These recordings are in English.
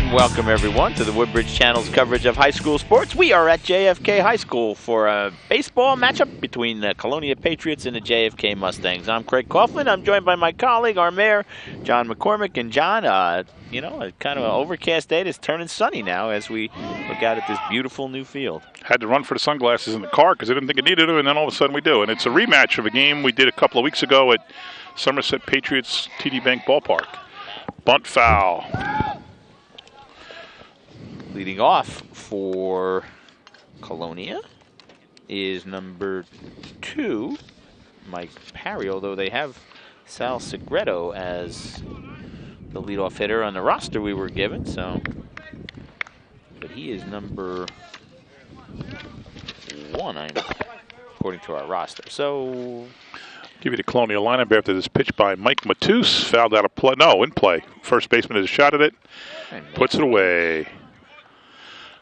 And welcome everyone to the Woodbridge Channel's coverage of high school sports. We are at JFK High School for a baseball matchup between the Colonia Patriots and the JFK Mustangs. I'm Craig Kaufman. I'm joined by my colleague, our mayor, John McCormick. And John, a kind of an overcast day. It's turning sunny now as we look out at this beautiful new field. Had to run for the sunglasses in the car because I didn't think it needed them, and then all of a sudden we do. And it's a rematch of a game we did a couple of weeks ago at Somerset Patriots TD Bank Ballpark. Bunt foul. Leading off for Colonia is number 2, Mike Parry, although they have Sal Segreto as the leadoff hitter on the roster we were given, but he is number 1, according to our roster. So, give you the Colonial lineup after this pitch by Mike Matus. Fouled out of play. No, in play. First baseman has a shot at it. Puts it away.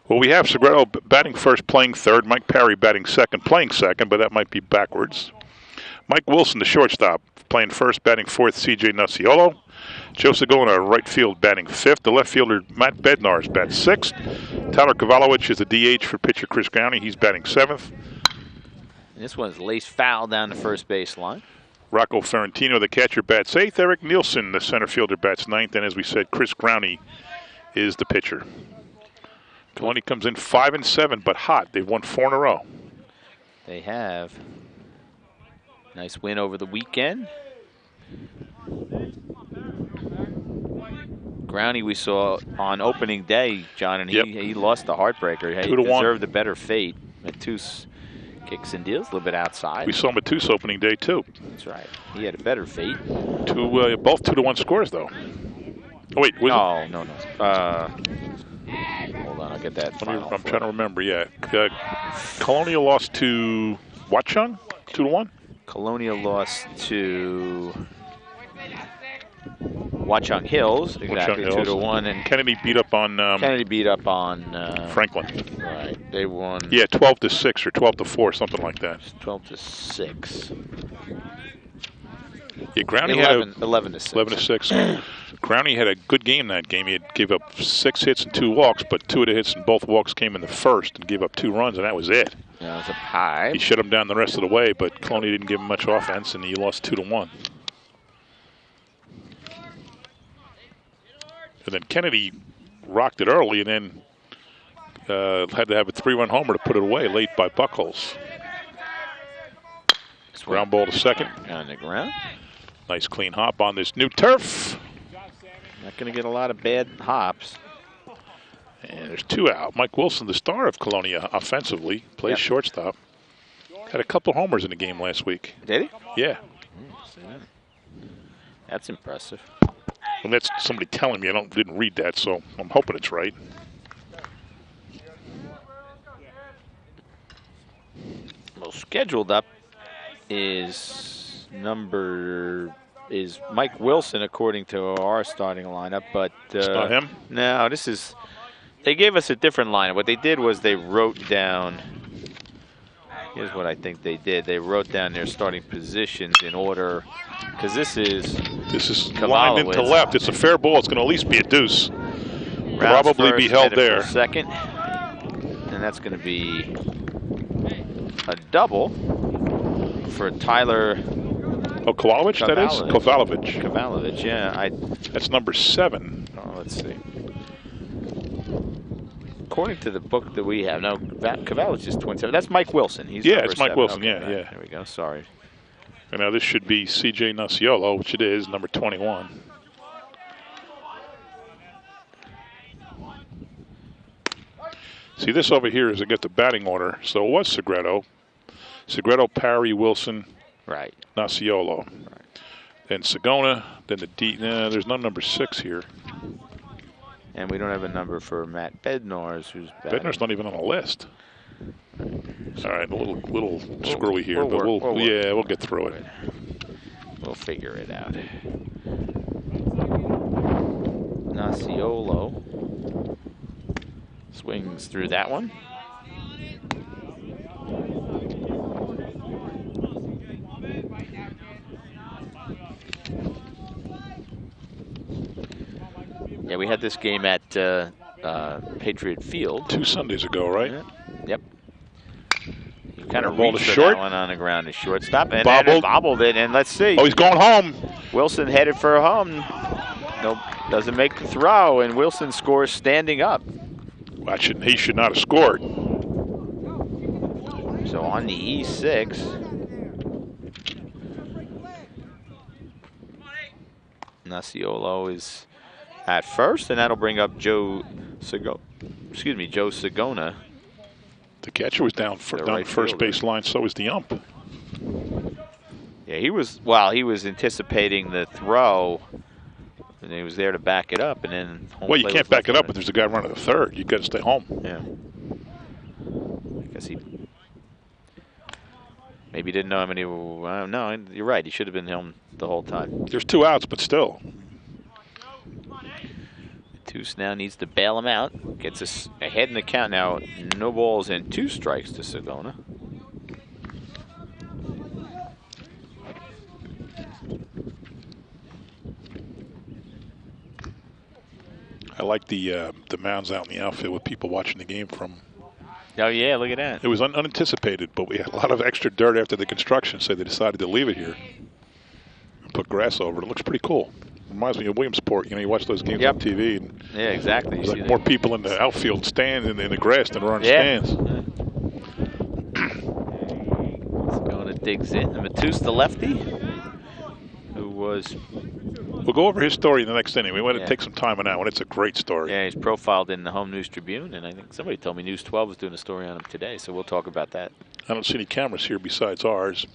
Well, we have Segreto batting first, playing third. Mike Parry batting second, playing second, but that might be backwards. Mike Wilson, the shortstop, playing first, batting fourth, CJ Nuciolo. Joe Segona, right field, batting fifth. The left fielder, Matt Bednarz, bats sixth. Tyler Kovalowicz is the DH for pitcher Chris Growney. He's batting seventh. And this one's laced foul down the first base line. Rocco Ferrantino, the catcher, bats eighth. Eric Nielsen, the center fielder, bats ninth. And as we said, Chris Growney is the pitcher. Colonia comes in 5-7, but hot. They've won 4 in a row. They have. Nice win over the weekend. Growney we saw on opening day, John, and he lost the heartbreaker. He 2-1. Deserved a better fate. Matus kicks and deals a little bit outside. We saw Matus opening day too. That's right. He had a better fate. Both 2-1 scores though. Oh wait, no. Hold on, I'll get that. I'm trying to remember. Yeah, Colonia lost to Watchung, 2-1. Colonia lost to Watchung Hills, exactly, 2-1, and Kennedy beat up on Franklin. Right, they won. Yeah, 12-6 or 12-4, something like that. 12-6. Yeah, Growney 11-6. 11-6. Growney had a good game that game. He gave up 6 hits and 2 walks, but 2 of the hits and both walks came in the first and gave up 2 runs, and that was it. That was a high. He shut him down the rest of the way, but Colonia didn't give him much offense, and he lost 2-1. And then Kennedy rocked it early, and then had to have a 3-run homer to put it away late by Buckholz. Ground ball to second. On the ground. Nice clean hop on this new turf. Not going to get a lot of bad hops. And there's 2 out. Mike Wilson, the star of Colonia offensively, plays shortstop. Had a couple homers in the game last week. Did he? Yeah. That's impressive. And that's somebody telling me. I didn't read that, so I'm hoping it's right. Well, scheduled up is Mike Wilson, according to our starting lineup, but it's not him. No, they gave us a different lineup. What they did was they wrote down. Here's what I think they did. They wrote down their starting positions in order, because this is lined into left. It's a fair ball. It's going to at least be a deuce. Probably be held there. Second, and that's going to be a double for Tyler. Oh, Kovalowicz, that is? Kovalowicz, yeah. That's number 7. Oh, let's see. According to the book that we have, no, Kovalowicz is 27. That's Mike Wilson. He's it's Mike 7. Wilson, okay, yeah. There we go, sorry. And now this should be CJ Nuciolo, which it is, number 21. See, this over here is, I get the batting order. So it was Segreto, Parry, Wilson, right, Nuciolo. Right. Then Segona, then the D. There's no number 6 here. And we don't have a number for Matt Bednarz, who's batting. Bednar's not even on the list. All right, a little screwy here, but we'll get through it. We'll figure it out. Nuciolo swings through that one. Yeah, Yeah, we had this game at Patriot Field 2 Sundays ago, right? Yeah. Yep. He kind of Ball to reached for short. that one on the ground to shortstop, and Bobbled. bobbled it. And let's see. Oh, he's going home. Wilson headed for home. Nope, doesn't make the throw, and Wilson scores standing up. He should not have scored. So on the E6. Nasiolo is at first, and that'll bring up Joe Sagona. The catcher was down the first base line, so was the ump. Yeah, he was anticipating the throw, and he was there to back it up, and then well, you can't back it up if there's a guy running the third. You got to stay home. Yeah. I guess he maybe didn't know how many. No, you're right. He should have been home the whole time. There's 2 outs, but still. Matus now needs to bail him out. Gets us ahead in the count now. No balls and 2 strikes to Sagona. I like the mounds out in the outfield with people watching the game from. Oh, yeah, look at that. It was unanticipated, but we had a lot of extra dirt after the construction, so they decided to leave it here and put grass over it. It looks pretty cool. Reminds me of Williamsport. You watch those games on TV. And yeah, exactly. There's like more people in the outfield stands in the grass than there are in stands. Sagona digs in. And Matus, the lefty, who was... We'll go over his story in the next inning. We want to take some time on that one. It's a great story. Yeah, he's profiled in the Home News Tribune, and I think somebody told me News 12 was doing a story on him today, so we'll talk about that. I don't see any cameras here besides ours.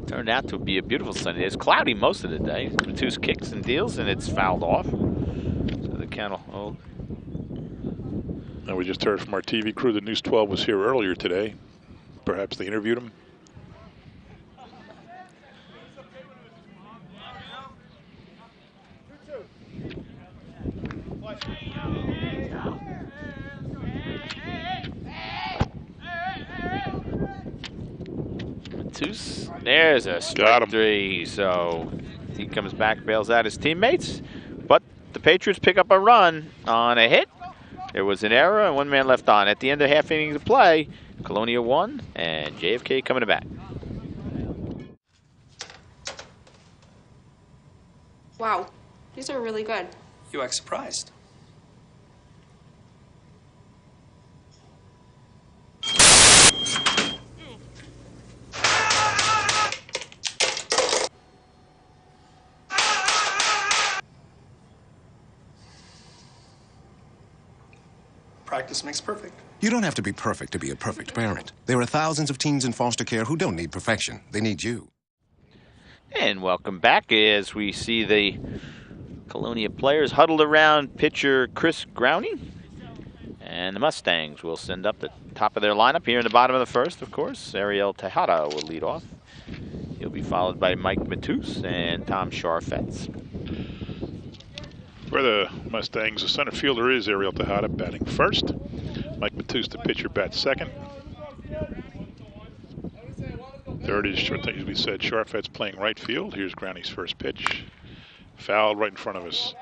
Turned out to be a beautiful Sunday. It's cloudy most of the day. Matus kicks and deals, and it's fouled off. So the count will hold. And we just heard from our TV crew that News 12 was here earlier today. Perhaps they interviewed him. There's a strike 3, so he comes back, bails out his teammates, but the Patriots pick up a run on a hit. There was an error and 1 man left on. At the end of half inning to play, Colonia won, and JFK coming to bat. Wow, these are really good. You act surprised. Practice makes perfect. You don't have to be perfect to be a perfect parent. There are thousands of teens in foster care who don't need perfection. They need you. And welcome back as we see the Colonia players huddled around pitcher Chris Growney. And the Mustangs will send up the top of their lineup here in the bottom of the first, of course. Ariel Tejada will lead off. He'll be followed by Mike Matus and Tom Scharfetz. For the Mustangs, the center fielder is Ariel Tejada batting first. Mike Matus, the pitcher, bats second. Third is, as we said, Scharfetz playing right field. Here's Growney's first pitch. Fouled right in front of us.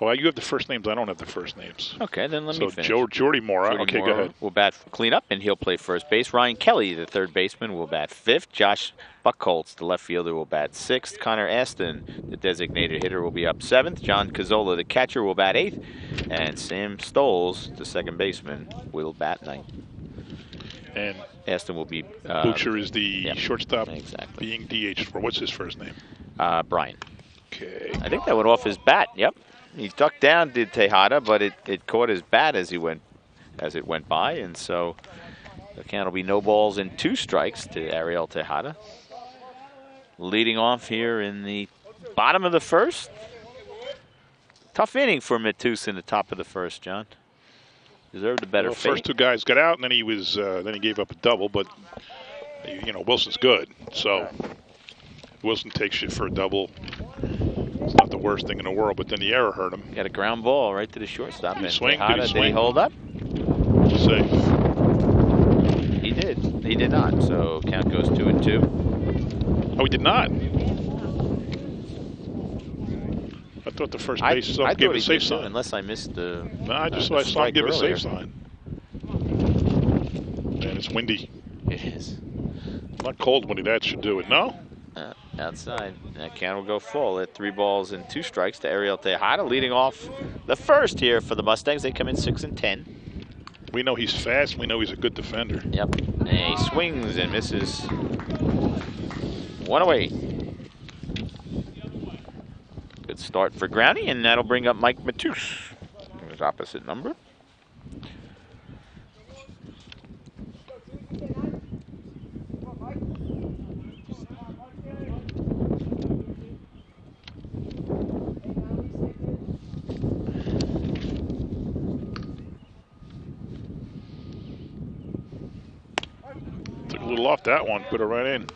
Oh, you have the first names. I don't have the first names. Okay, then let me finish. So Jordy Mora. Okay, go ahead. Will bat cleanup, and he'll play first base. Ryan Kelly, the third baseman, will bat fifth. Josh Buckholtz, the left fielder, will bat sixth. Connor Aston, the designated hitter, will be up seventh. John Cazzola, the catcher, will bat eighth. And Sam Stoles, the second baseman, will bat ninth. And Aston will be... Boucher is the shortstop, exactly. being DH for, what's his first name? Brian. Okay. I think that went off his bat, yep. He ducked down, did Tejada, but it caught his bat as it went by, and so the count will be no balls and 2 strikes to Ariel Tejada. Leading off here in the bottom of the first. Tough inning for Matus in the top of the first, John. Deserved a better fate. First 2 guys got out, and then he gave up a double, but Wilson's good, so Wilson takes shit for a double. It's not the worst thing in the world, but then the error hurt him. Got a ground ball right to the shortstop. Did he swing? Did he swing? Did he hold up? Safe. He did. He did not. So count goes 2-2. Oh, he did not. thought the first base was off, gave a safe sign. Unless I missed the. No, I just saw him give a safe sign. Man, it's windy. It is. Not cold windy. That should do it. No. Outside. That count will go full at 3 balls and 2 strikes to Ariel Tejada, leading off the first here for the Mustangs. They come in 6 and 10. We know he's fast. We know he's a good defender. Yep. And he swings and misses. 1 away. Good start for Groundy, and that'll bring up Mike Matus. His opposite number. Took a little off that one, put it right in.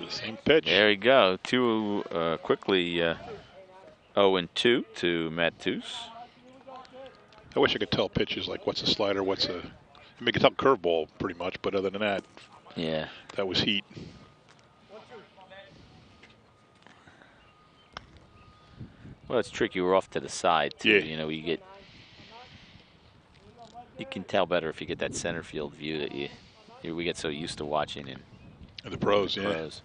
Same pitch. There you go. Quickly 0-2 to Matus. I wish I could tell pitches like what's a slider, what's a. I mean, I could tell curveball pretty much, but other than that, yeah, that was heat. Well, it's tricky. We're off to the side too. Yeah. You know, you can tell better if you get that center field view that we get so used to watching in the pros. The yeah. pros.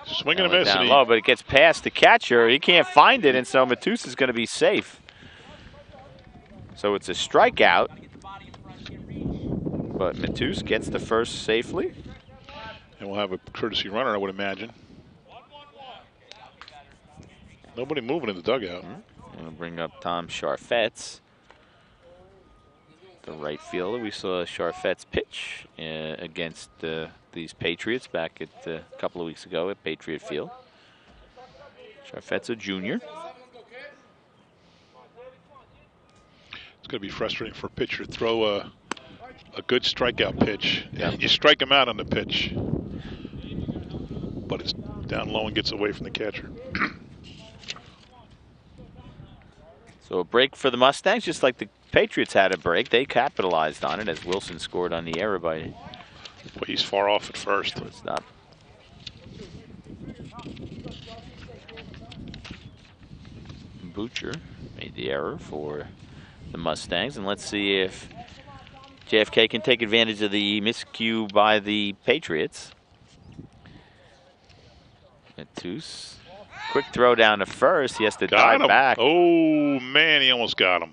Swing and a miss. Down low, but it gets past the catcher. He can't find it, and so Matus is going to be safe. So it's a strikeout, but Matus gets the first safely. And we'll have a courtesy runner, I would imagine. Nobody moving in the dugout. I'm going to bring up Tom Charfetz, the right fielder. We saw Charfetz pitch against these Patriots back at a couple of weeks ago at Patriot Field. Charfetz, a junior. It's going to be frustrating for a pitcher to throw a good strikeout pitch. Yeah. And you strike him out on the pitch, but it's down low and gets away from the catcher. So a break for the Mustangs, just like the Patriots had a break. They capitalized on it as Wilson scored on the error by. Well, he's far off at first. Stop. Butcher made the error for the Mustangs, and let's see if JFK can take advantage of the miscue by the Patriots. Matus. Quick throw down to first. He has to dive back. Oh, man, he almost got him.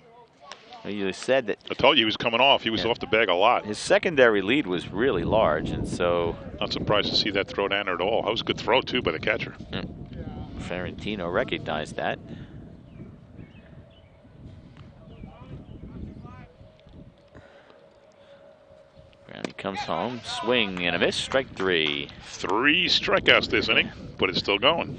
You said that. I told you he was coming off. He was off the bag a lot. His secondary lead was really large, and so. Not surprised to see that throw down there at all. That was a good throw, too, by the catcher. Ferentino recognized that. He comes home, swing and a miss, strike 3. 3 strikeouts this inning, but it's still going.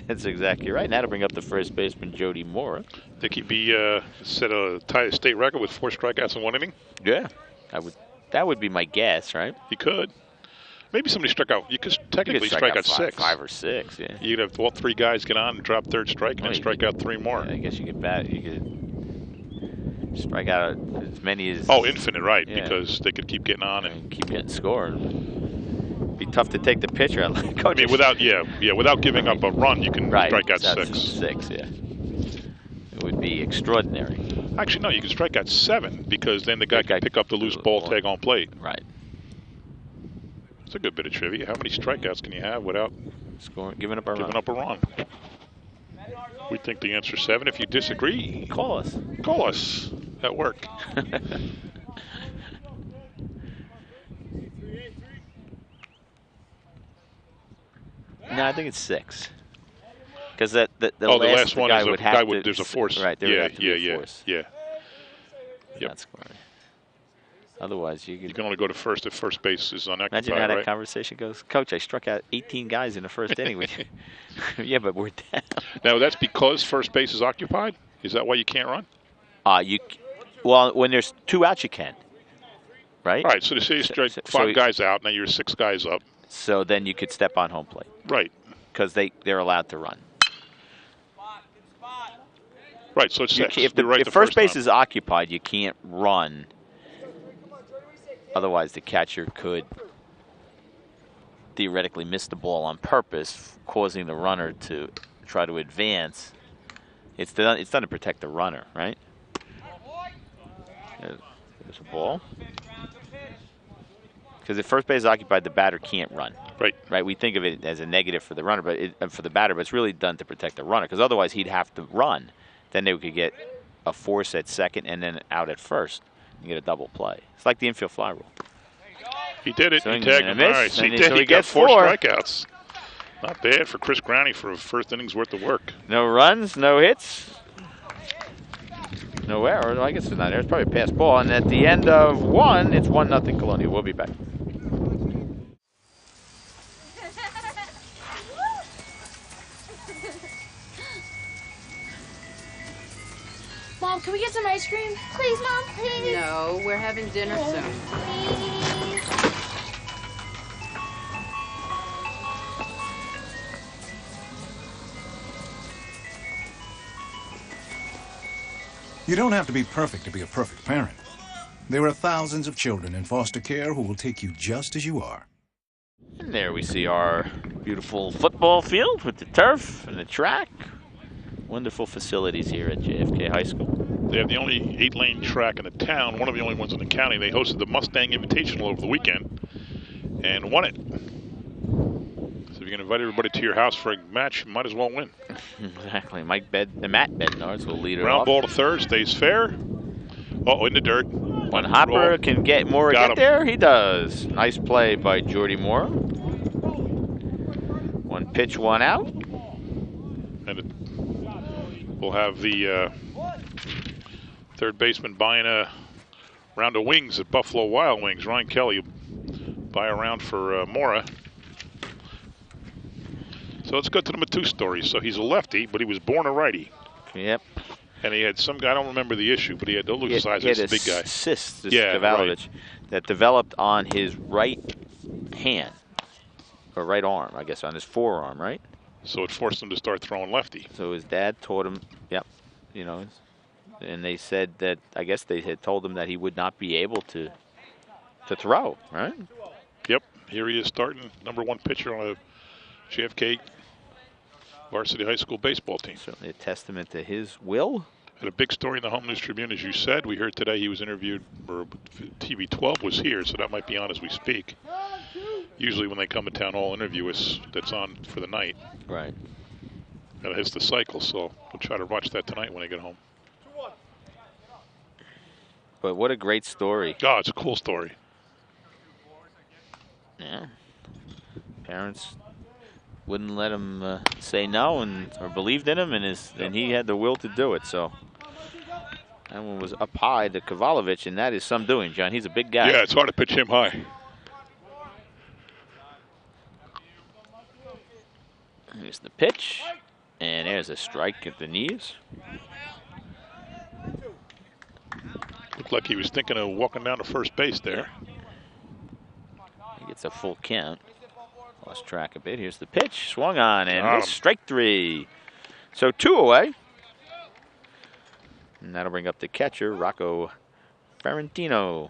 That's exactly right. And that'll bring up the first baseman, Jody Mora. Think he'd be tie a state record with 4 strikeouts in 1 inning? Yeah, that would be my guess, right? He could. Maybe somebody struck out. You could technically strike out 6. 5 or 6, yeah. You'd have all 3 guys get on and drop third strike and then strike out 3 more. Yeah, I guess you could strike out as many as. Oh, infinite, right? Yeah. Because they could keep getting on and keep getting scored. It'd be tough to take the pitcher. I mean, without giving up a run, you can strike out 6. 6, yeah. It would be extraordinary. Actually, no, you can strike out 7 because then the guy can pick up the loose ball, tag on plate. Right. It's a good bit of trivia. How many strikeouts can you have without giving up a run? We think the answer is 7. If you disagree, call us at work. No, I think it's 6. Because the last one guy is would have to. There's a force. Right. There would have to be a force. Yeah. Yep. That's correct. Otherwise, you can only go to first if first base is unoccupied. Imagine how that right? conversation goes. Coach, I struck out 18 guys in the first inning. Yeah, but we're down. Now that's because first base is occupied. Is that why you can't run? Well, when there's 2 outs, you can. Right. All right. So they say you strike 5 guys out. Now you're 6 guys up. So then you could step on home plate. Right. Because they're allowed to run. Right, so it's six. If first base is occupied, you can't run. Otherwise, the catcher could theoretically miss the ball on purpose, causing the runner to try to advance. It's done to protect the runner, right? There's a ball. Because if first base is occupied, the batter can't run. Right. We think of it as a negative for the runner, but for the batter, but it's really done to protect the runner. Because otherwise, he'd have to run. Then they could get a force at second and then out at first and get a double play. It's like the infield fly rule. He did it. So he tagged him. Miss, Nice. he did. So he got four strikeouts. Not bad for Chris Growney for a first inning's worth of work. No runs, no hits, no error. I guess it's not error. It's probably a pass ball. And at the end of one, it's 1-0 Colonia. We'll be back. Mom, can we get some ice cream? Please, Mom, please. No, we're having dinner soon. Please. You don't have to be perfect to be a perfect parent. There are thousands of children in foster care who will take you just as you are. And there we see our beautiful football field with the turf and the track. Wonderful facilities here at JFK High School. They have the only 8-lane track in the town, one of the only ones in the county. They hosted the Mustang Invitational over the weekend and won it. So if you can invite everybody to your house for a match, you might as well win. Exactly. Matt Bednarz will lead it Ground off. ball to third, stays fair. Oh, in the dirt. When Hopper can get there, he does. Nice play by Jordy Moore. One pitch, one out. And we'll have the third baseman buying a round of wings at Buffalo Wild Wings. Ryan Kelly buy a round for Mora. So let's go to the Matus story. So he's a lefty, but he was born a righty. Yep. And he had some guy, I don't remember the issue, but he had, don't look at the size, he's a big guy. Cyst, right. that developed on his right hand, or right arm, I guess, on his forearm, right? So it forced him to start throwing lefty. So his dad taught him, and they said that, I guess they had told him that he would not be able to throw, right? Yep, here he is starting, #1 pitcher on a JFK varsity high school baseball team. Certainly a testament to his will. And a big story in the Home News Tribune, as you said. We heard today he was interviewed, or TV 12 was here, so that might be on as we speak. Usually when they come to town hall interview us, that's on for the night. Right. And it hits the cycle, so we'll try to watch that tonight when I get home. But what a great story. Oh, it's a cool story. Yeah. Parents wouldn't let him say no or believed in him, and he had the will to do it. So that one was up high to Kovalovich, and that is some doing, John. He's a big guy. Yeah, it's hard to pitch him high. Here's the pitch, and there's a strike at the knees. Looked like he was thinking of walking down to first base there. He gets a full count. Lost track a bit. Here's the pitch. Swung on, and strike 3. So 2 away. And that'll bring up the catcher, Rocco Ferrantino.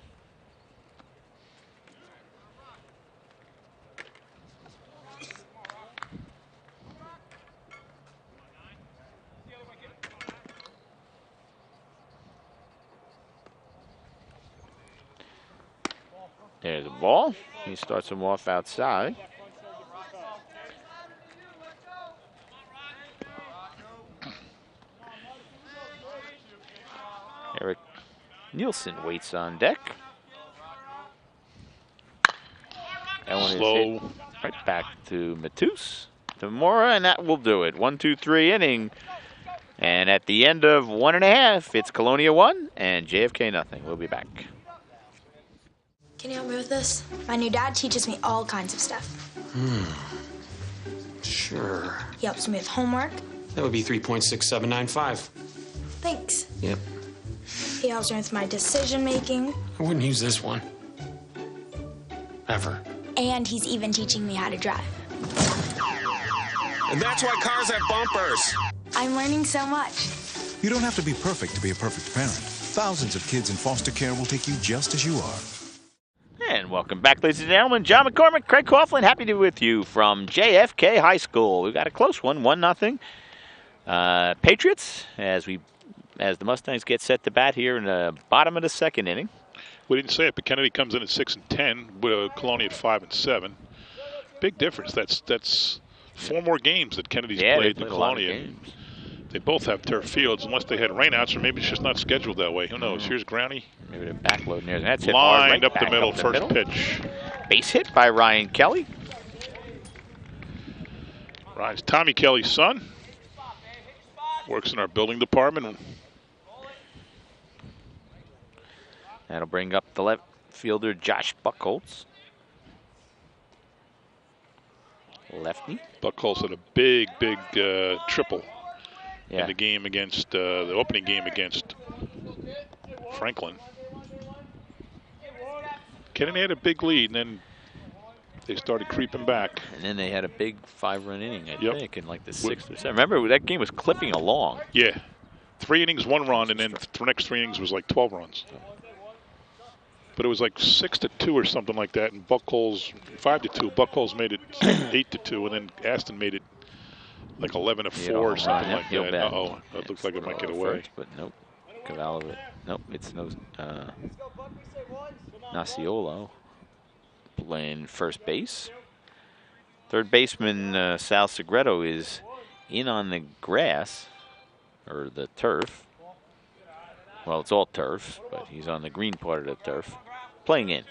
There's a ball. He starts him off outside. Eric Nielsen waits on deck. That one is hit right back to Matus, to Mora, and that will do it. 1-2-3 inning. And at the end of 1.5, it's Colonia 1 and JFK nothing. We'll be back. Can you help me with this? My new dad teaches me all kinds of stuff. Sure. He helps me with homework. That would be 3.6795. Thanks. Yep. He helps me with my decision making. I wouldn't use this one. Ever. And he's even teaching me how to drive. And that's why cars have bumpers. I'm learning so much. You don't have to be perfect to be a perfect parent. Thousands of kids in foster care will take you just as you are. And welcome back, ladies and gentlemen. John McCormick, Craig Coughlin, happy to be with you from JFK High School. We've got a close one, 1-0. Patriots, as the Mustangs get set to bat here in the bottom of the second inning. We didn't say it, but Kennedy comes in at 6-10, with Colonia at 5-7. Big difference. That's 4 more games that Kennedy's played than Colonia. They both have turf fields, unless they had rainouts, or maybe it's just not scheduled that way. Who knows? Here's Growney. Maybe they're backloading there. That's hit lined hard, up the middle, first pitch. Base hit by Ryan Kelly. Ryan's Tommy Kelly's son. Works in our building department. That'll bring up the left fielder, Josh Buckholz. Lefty. Buckholz had a big triple in the game against the opening game against Franklin. Kennedy had a big lead, and then they started creeping back. And then they had a big 5-run inning, I think, in like the 6th or 7th. Remember, that game was clipping along. Yeah. 3 innings, 1 run, and then the next 3 innings was like 12 runs. But it was like 6-2 or something like that, and Buckholz 5-2. Buckholz made it 8-2, and then Aston made it like 11-4 or something like that. Uh-oh, that looks like it might get away. First, but nope, Cavallo. Nope, it's no Nasiolo playing first base. Third baseman Sal Segreto is in on the grass or the turf. Well, it's all turf, but he's on the green part of the turf, playing in.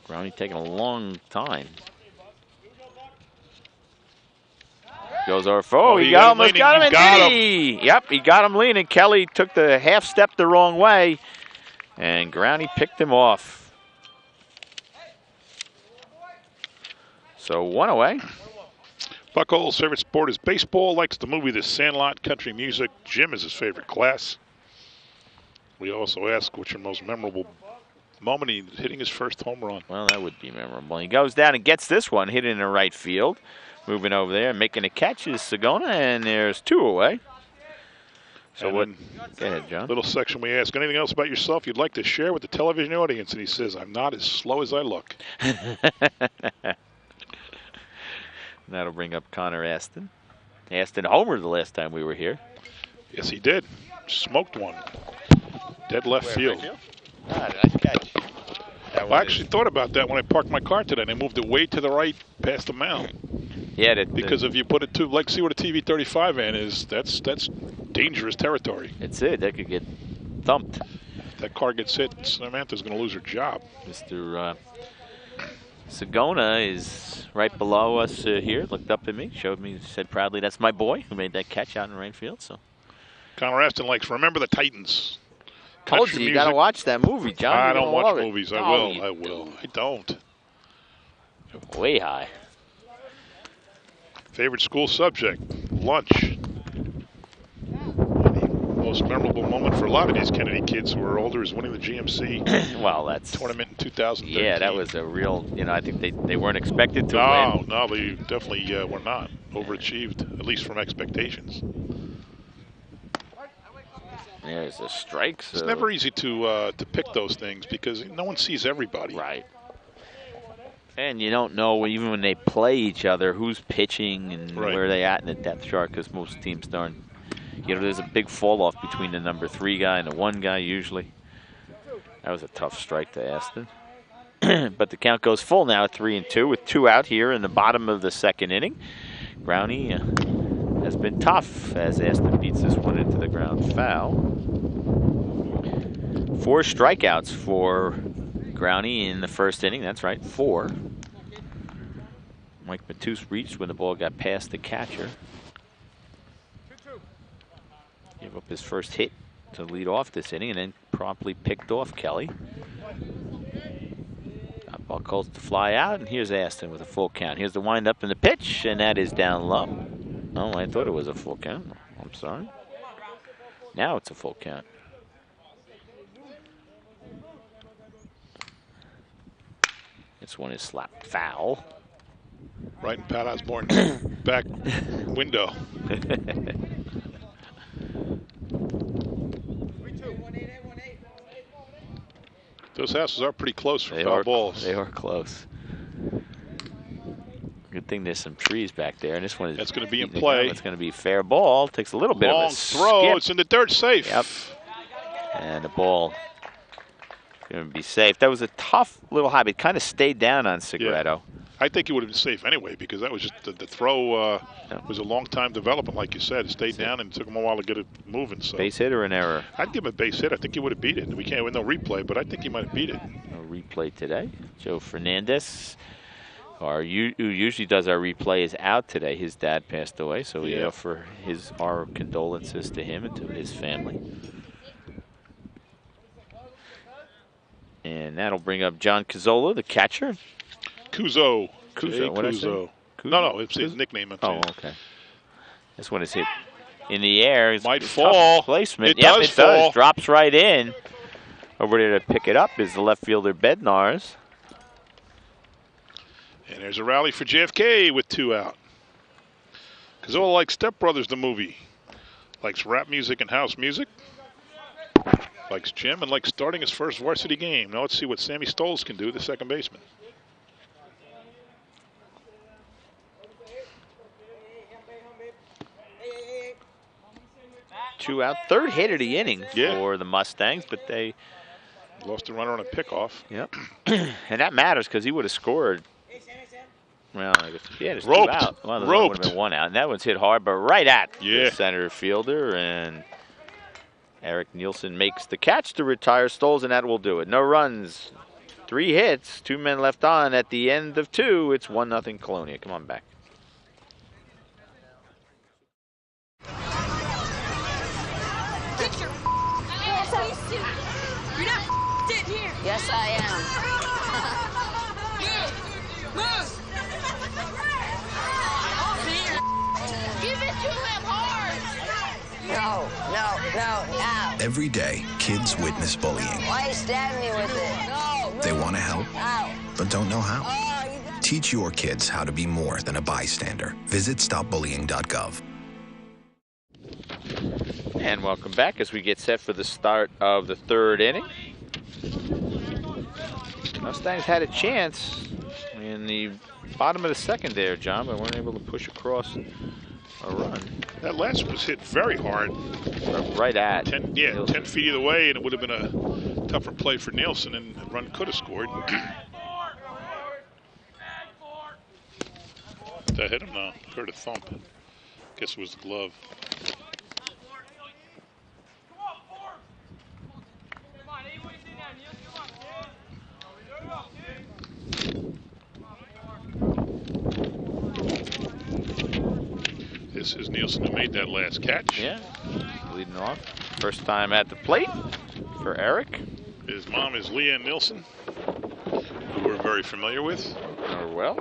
Growney taking a long time. Goes over. Oh, he almost got him. Yep, he got him leaning. Kelly took the half step the wrong way, and Growney picked him off. So 1 away. Buckholz's favorite sport is baseball. Likes the movie The Sandlot. Country music. Gym is his favorite class. We also ask what's your most memorable moment. He's hitting his first home run. Well, that would be memorable. He goes down and gets this one, hit in the right field. Moving over there and making a catch is Sagona, and there's 2 away. So what? Go ahead, John. Little section we ask, anything else about yourself you'd like to share with the television audience? And he says, I'm not as slow as I look. That'll bring up Connor Aston. Aston homered the last time we were here. Yes, he did. Smoked one. Dead left field. Nice catch. I actually thought about that when I parked my car today, and I moved it way to the right past the mound. Yeah, because if you put it to, like, see what a TV 35 van is, that's dangerous territory. It's it. That could get thumped. If that car gets hit, Samantha's going to lose her job. Mr. Sagona is right below us here. Looked up at me, showed me, said proudly, "That's my boy who made that catch out in the right field." So, Connor Aston likes Remember the Titans. Told you got to watch that movie, John. I don't watch movies. I will. I don't. Way high. Favorite school subject? Lunch. Most memorable moment for a lot of these Kennedy kids who are older is winning the GMC well, that's tournament in 2013. Yeah, that was a real, I think they weren't expected to win. No, they definitely were not. Overachieved, at least from expectations. There's a strike. It's never easy to pick those things because no one sees everybody. Right. And you don't know, even when they play each other, who's pitching and where they at in the depth chart, because most teams don't. There's a big fall off between the number 3 guy and the 1 guy usually. That was a tough strike to Aston. But the count goes full now at 3-2 with 2 out here in the bottom of the second inning. Growney has been tough as Aston beats this one into the ground foul. 4 strikeouts for Growney in the first inning. That's right, 4. Mike Matus reached when the ball got past the catcher. Gave up his first hit to lead off this inning and then promptly picked off Kelly. Ball calls to fly out, and here's Aston with a full count. Here's the windup and the pitch, and that is down low. Oh, I thought it was a full count. I'm sorry. Now it's a full count. This one is slapped foul. Right in Pat Osborne's back window. Those houses are pretty close for foul balls. They are close. Good thing there's some trees back there, and this one is. That's going to be in play. It's going to be fair ball. Takes a little bit of a throw. skip. It's in the dirt, safe. Yep. And the ball going to be safe. That was a tough little hop. It kind of stayed down on Segredo. Yeah. I think he would have been safe anyway because that was just the throw was a long time development, like you said. It stayed down and it took him a while to get it moving. So base hit or an error? I'd give him a base hit. I think he would have beat it. We can't with no replay, but I think he might have beat it. No replay today. Joe Fernandez, who usually does our replay, is out today. His dad passed away, so we offer our condolences to him and to his family. And that'll bring up John Cazzola, the catcher. Kuzo. What did I say? No, it's his nickname. Oh, okay. This one is hit in the air. It's might fall. Placement. It does. Drops right in. Over there to pick it up is the left fielder Bednars. And there's a rally for JFK with 2 out. Cazzola likes Step Brothers, the movie. Likes rap music and house music. Likes gym and likes starting his first varsity game. Now let's see what Sammy Stoles can do, the second baseman. 2 out. Third hit of the inning for the Mustangs, but they lost a runner on a pickoff. Yep. And that matters because he would have scored. Well, there's 2 out. Well, there would have been 1 out. And that one's hit hard, but right at the center fielder. And Eric Nielsen makes the catch to retire Stoles, and that will do it. No runs, 3 hits, 2 men left on. At the end of 2, it's 1-0 Colonia. Come on back. Get your ass suit. You're not sitting here. Yes, I am. Move. Give it to him hard. No. Every day, kids witness bullying. Why you stab me with it? No. They want to help, Ow. but don't know how. Teach your kids how to be more than a bystander. Visit stopbullying.gov. And welcome back as we get set for the start of the 3rd inning. Mustangs had a chance in the bottom of the 2nd there, John, but weren't able to push across a run. That last one was hit very hard. Right at 10 feet either way, and it would have been a tougher play for Nielsen, and the run could have scored. Did that hit him? No. Heard a thump. Guess it was the glove. This is Nielsen who made that last catch. Yeah, leading off. First time at the plate for Eric. His mom is Leanne Nielsen, who we're very familiar with. Or well.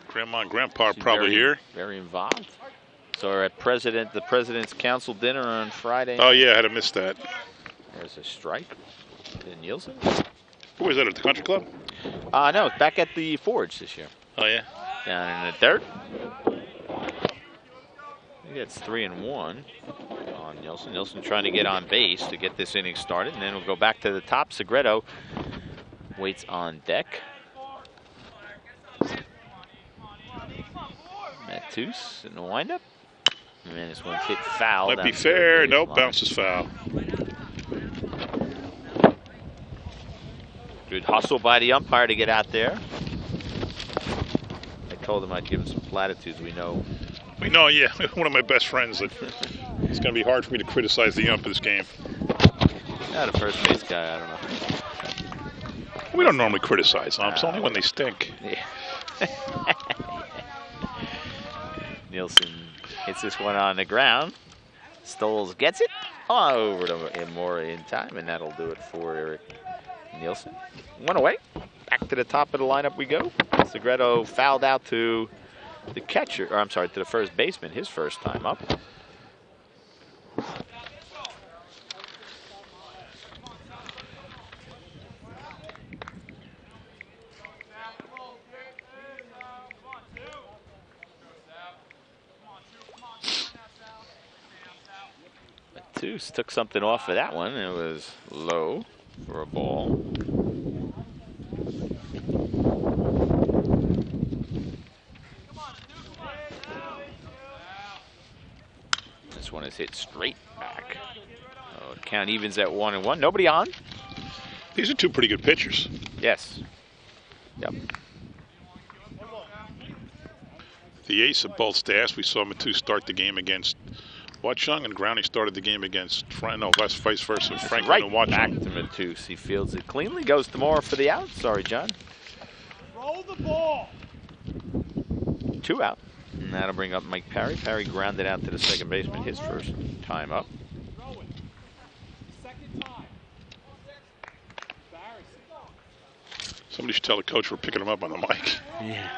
Grandma and Grandpa are probably here. Very involved. So we're at the President's Council dinner on Friday. Oh, yeah, I had to miss that. There's a strike to Nielsen. Who was that, at the country club? No, it's back at the Forge this year. Oh, yeah? Down in the dirt. I think that's 3-1 on Nielsen. Nielsen trying to get on base to get this inning started, and then we'll go back to the top. Segredo waits on deck. Matus in the windup. And then this one's hit foul. Might be fair. Nope, bounces foul. Good hustle by the umpire to get out there. I told him I'd give him some platitudes. We know, yeah. One of my best friends. That it's going to be hard for me to criticize the ump of this game. Not a first base guy, I don't know. We don't normally criticize umps, only when they stink. Yeah. Nielsen hits this one on the ground. Stoles gets it over to Imora in time, and that'll do it for Eric Nielsen. 1 away. Back to the top of the lineup we go. Segredo fouled out to the catcher, or I'm sorry, to the first baseman, his first time up. Matus took something off of that one. It was low for a ball. This one is hit straight back. Oh, the count evens at 1-1. Nobody on. These are two pretty good pitchers. Yes. Yep. The ace of both staffs. We saw Matus start the game against Watchung, and Growney started the game against vice versa. Franklin and Watchung. Back to Matus. He fields it cleanly. Goes to Moore for the out. Sorry, John. Roll the ball. 2 out. And that'll bring up Mike Parry. Parry grounded out to the second baseman his first time up. Second time. Somebody should tell the coach we're picking him up on the mic. Yeah.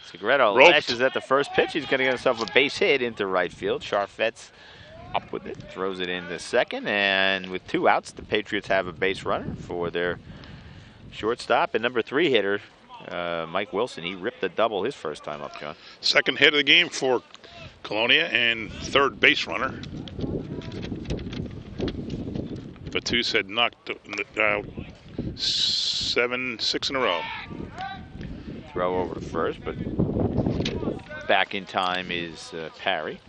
Segredo lashes at the first pitch. He's going to get himself a base hit into right field. Charfet's up with it, throws it into second, and with 2 outs, the Patriots have a base runner for their shortstop and number 3 hitter, Mike Wilson. He ripped a double his first time up, John. Second hit of the game for Colonia and third base runner. Matus had knocked 6 in a row. Throw over to first, but back in time is Parry.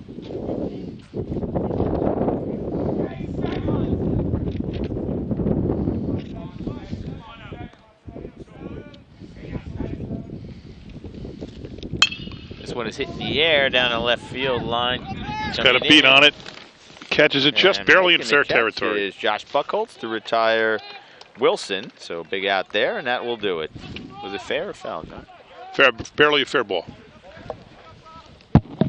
This one is hitting the air down the left field line. He's got a beat on it. Catches it just barely in fair territory. Is Josh Buchholz to retire Wilson. So big out there, and that will do it. Was it fair or foul, John? Fair, barely a fair ball.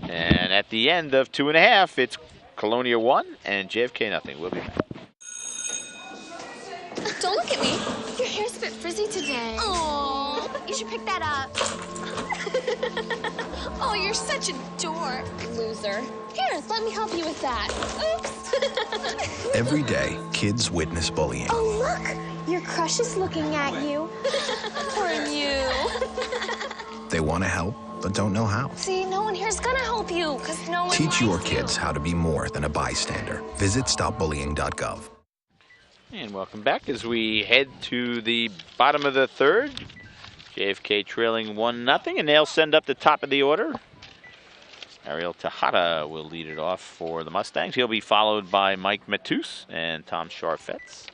And at the end of 2.5, it's Colonia 1 and JFK nothing. We'll be back. Don't look at me. Your hair's a bit frizzy today. Oh, you should pick that up. Oh, you're such a dork. Loser. Here, let me help you with that. Oops. Every day, kids witness bullying. Oh, look. Your crush is looking at you. Poor you. They want to help, but don't know how. See, no one here's gonna help you, because no one Teach your kids how to be more than a bystander. Visit stopbullying.gov. And welcome back as we head to the bottom of the third. JFK trailing 1-0, and they'll send up the top of the order. Ariel Tejada will lead it off for the Mustangs. He'll be followed by Mike Matus and Tom Charfetz.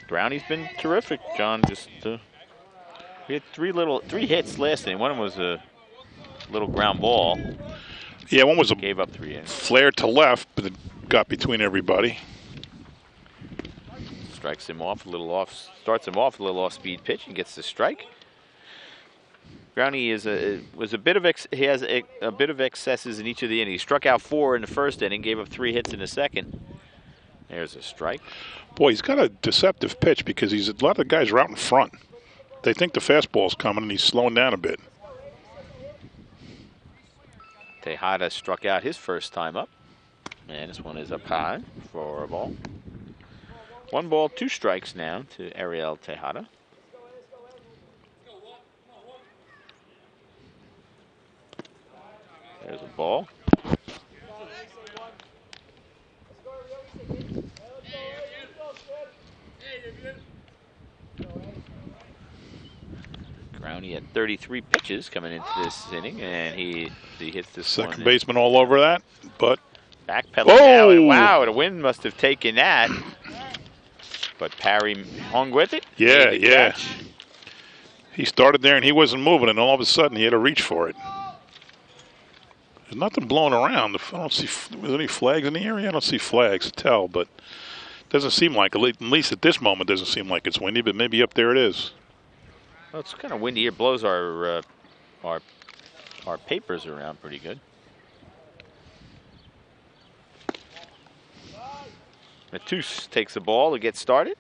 Brownie's been terrific, John. Just we had three hits last inning. One was a little ground ball. Yeah, one was a gave up 3 innings. Flare to left, but it got between everybody. Strikes him off a little off, starts him off a little off-speed pitch and gets the strike. Brownie has a bit of excesses in each of the innings. He struck out 4 in the first inning, gave up 3 hits in the second. There's a strike. Boy, he's got a deceptive pitch because a lot of guys are out in front. They think the fastball's coming and he's slowing down a bit. Tejada struck out his first time up, and this one is up high for a ball. 1 ball, 2 strikes now to Ariel Tejada. There's a ball. Growney had 33 pitches coming into this inning, and he hits this second baseman all over that, but backpedaling now, and wow, the wind must have taken that. But Parry hung with it. Yeah, yeah. He started there and he wasn't moving, and all of a sudden he had to reach for it. There's nothing blowing around. I don't see. Was there any flags in the area? I don't see flags to tell, but it doesn't seem like, at least at this moment, it doesn't seem like it's windy. But maybe up there it is. Well, it's kind of windy here. Blows our papers around pretty good. Matus takes the ball to get started.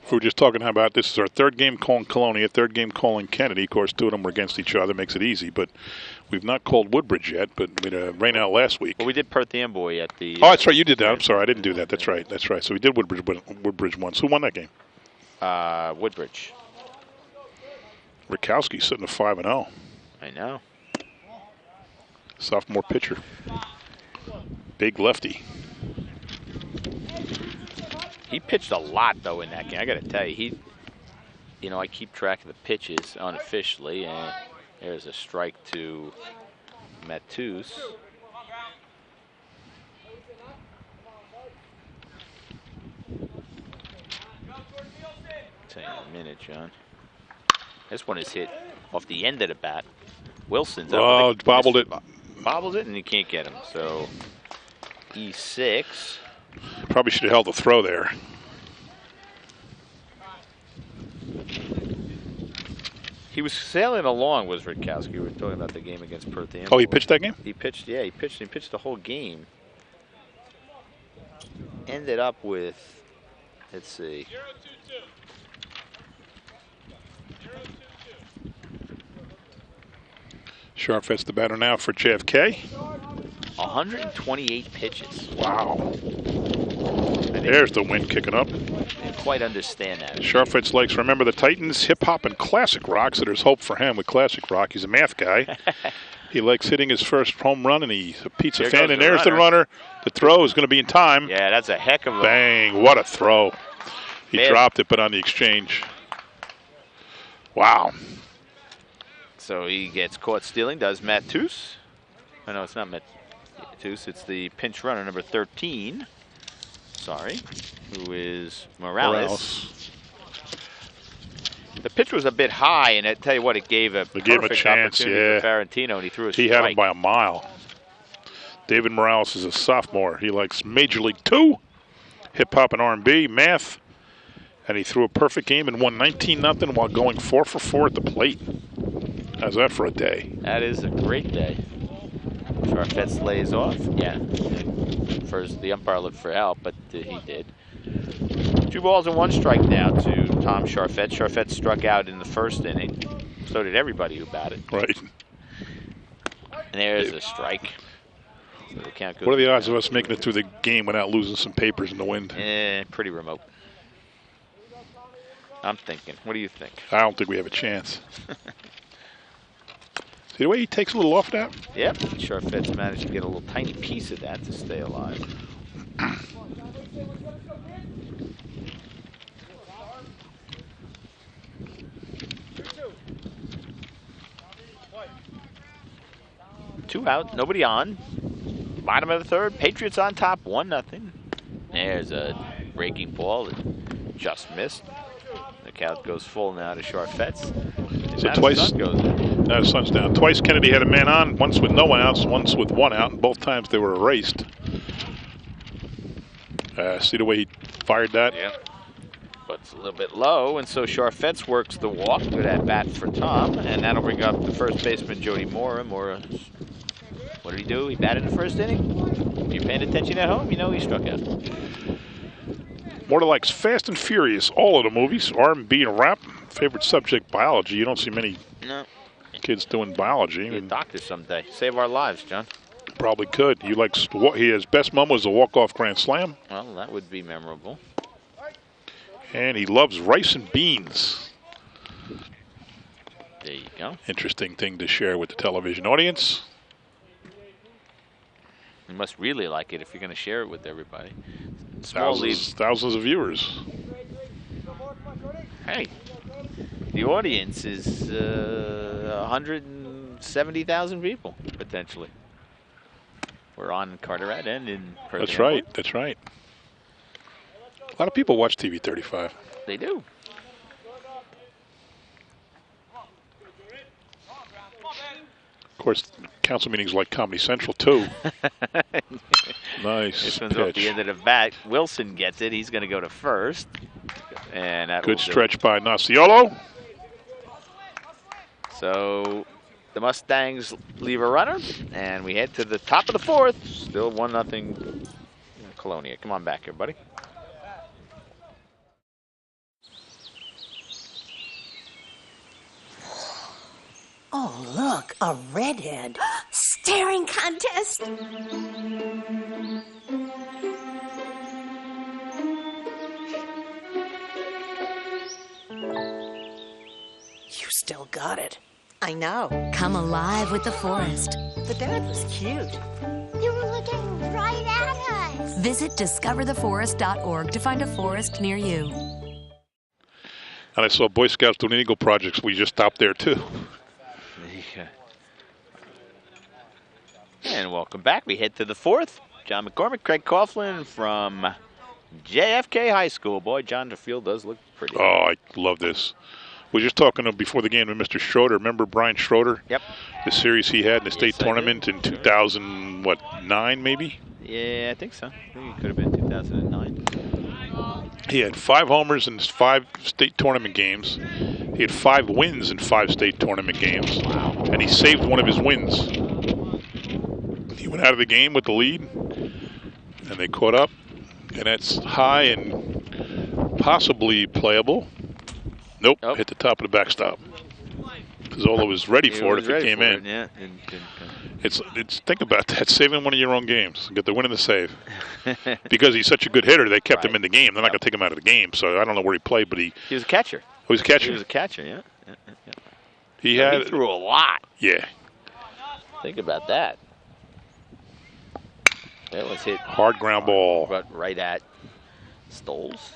We were just talking about this is our third game calling Colonia, third game calling Kennedy. Of course, 2 of them were against each other, makes it easy. But we've not called Woodbridge yet, but we rained out last week. Well, we did Perth Amboy at the... Oh, that's right, you did that. I'm sorry, I didn't do that. That's right, that's right. So we did Woodbridge once. Who won that game? Woodbridge. Rakowski sitting at 5-0. I know. Sophomore pitcher. Big lefty. He pitched a lot, though, in that game. I got to tell you, I keep track of the pitches unofficially, and there's a strike to Matus. Tell you in a minute, John. This one is hit off the end of the bat. Wilson's up. Oh, bobbled it. Bobbles it, and you can't get him. So E6. Probably should have held the throw there. He was sailing along, was Rutkowski. We were talking about the game against Perth Amboy. Oh, he pitched that game? He pitched, yeah, he pitched the whole game. Ended up with, let's see. 0-2-2. Sharfet's the batter now for JFK. 128 pitches. Wow. There's the wind kicking up. I didn't quite understand that. Sharfet's likes, remember the Titans, hip hop and classic rock, so there's hope for him with classic rock. He's a math guy. He likes hitting his first home run, and he's a pizza fan. And there's the runner. The throw is going to be in time. Yeah, that's a heck of a... Bang, what a throw. He dropped it, but on the exchange. Wow. So he gets caught stealing, does Matus. Oh, no, it's not Matus. It's the pinch runner, number 13. Sorry, who is Morales. The pitch was a bit high, and I tell you what, it gave a perfect chance, opportunity for Ferrantino, and he threw a strike. He had him by a mile. David Morales is a sophomore. He likes Major League 2, hip-hop and R&B, math, and he threw a perfect game and won 19-0 while going 4 for 4 at the plate. How's that for a day? That is a great day. Sharfetz lays off. Yeah. First, the umpire looked for help, but he did. 2 balls and 1 strike now to Tom Sharfetz. Sharfetz struck out in the first inning. So did everybody who batted. Right. And there's a strike. So the count goes what are the odds of us making it through the game without losing some papers in the wind? Pretty remote. I'm thinking. What do you think? I don't think we have a chance. See the way he takes a little off that? Yep. Sharfetz managed to get a little tiny piece of that to stay alive. Two out, nobody on. Bottom of the third, Patriots on top, 1-0. There's a breaking ball that just missed. The count goes full now to Sharfetz. So twice, now the sun's down. Twice Kennedy had a man on, once with no one out, once with 1 out, and both times they were erased. See the way he fired that? Yeah. But it's a little bit low, and so Sharfetz works the walk. Good at bat for Tom, and that'll bring up the first baseman, Jody Mora. Mora, what did he do? He batted in the first inning? If you're paying attention at home, you know he struck out. Mora likes Fast and Furious, all of the movies, R&B and rap. Favorite subject, biology. You don't see many kids doing biology. Be a doctor someday. Save our lives, John. Probably could. He likes, his best moment was a walk-off grand slam. Well, that would be memorable. And he loves rice and beans. There you go. Interesting thing to share with the television audience. You must really like it if you're going to share it with everybody. Thousands of viewers. Hey, the audience is 170,000 people, potentially. We're on Carteret and in Perth. That's right. That's right. A lot of people watch TV 35. They do. Of course, council meetings like Comedy Central, too. Nice This one's pitch. off the end of the bat. Wilson gets it. He's going to go to first. And that Good stretch by Nasiolo. So the Mustangs leave a runner, and we head to the top of the fourth. Still 1-0 Colonia. Come on back here, buddy. Oh, look, a redhead. Staring contest. Still got it. I know. Come alive with the forest. The dad was cute. They were looking right at us. Visit discovertheforest.org to find a forest near you. And I saw Boy Scouts doing Eagle projects. We just stopped there, too. Yeah. And welcome back. We head to the fourth. John McCormick, Craig Coughlin from JFK High School. Boy, John, the field does look pretty. Oh, I love this. We were just talking before the game with Mr. Schroeder. Remember Brian Schroeder? Yep. The series he had in the state tournament in 2009, maybe? Yeah, I think so. I think it could have been 2009. He had 5 homers in 5 state tournament games. He had 5 wins in 5 state tournament games. Wow. And he saved one of his wins. He went out of the game with the lead, and they caught up. And that's high and possibly playable. Nope, hit the top of the backstop. Zola was ready for it if it came in. Yeah. It's think about that, saving one of your own games. Get the win and the save. Because he's such a good hitter, they kept him in the game. They're not going to take him out of the game, so I don't know where he played, but he was a catcher. He was a catcher? He was a catcher, yeah. He threw a lot. Yeah. Think about that. That was hit. Hard ground ball. But right at Stoles.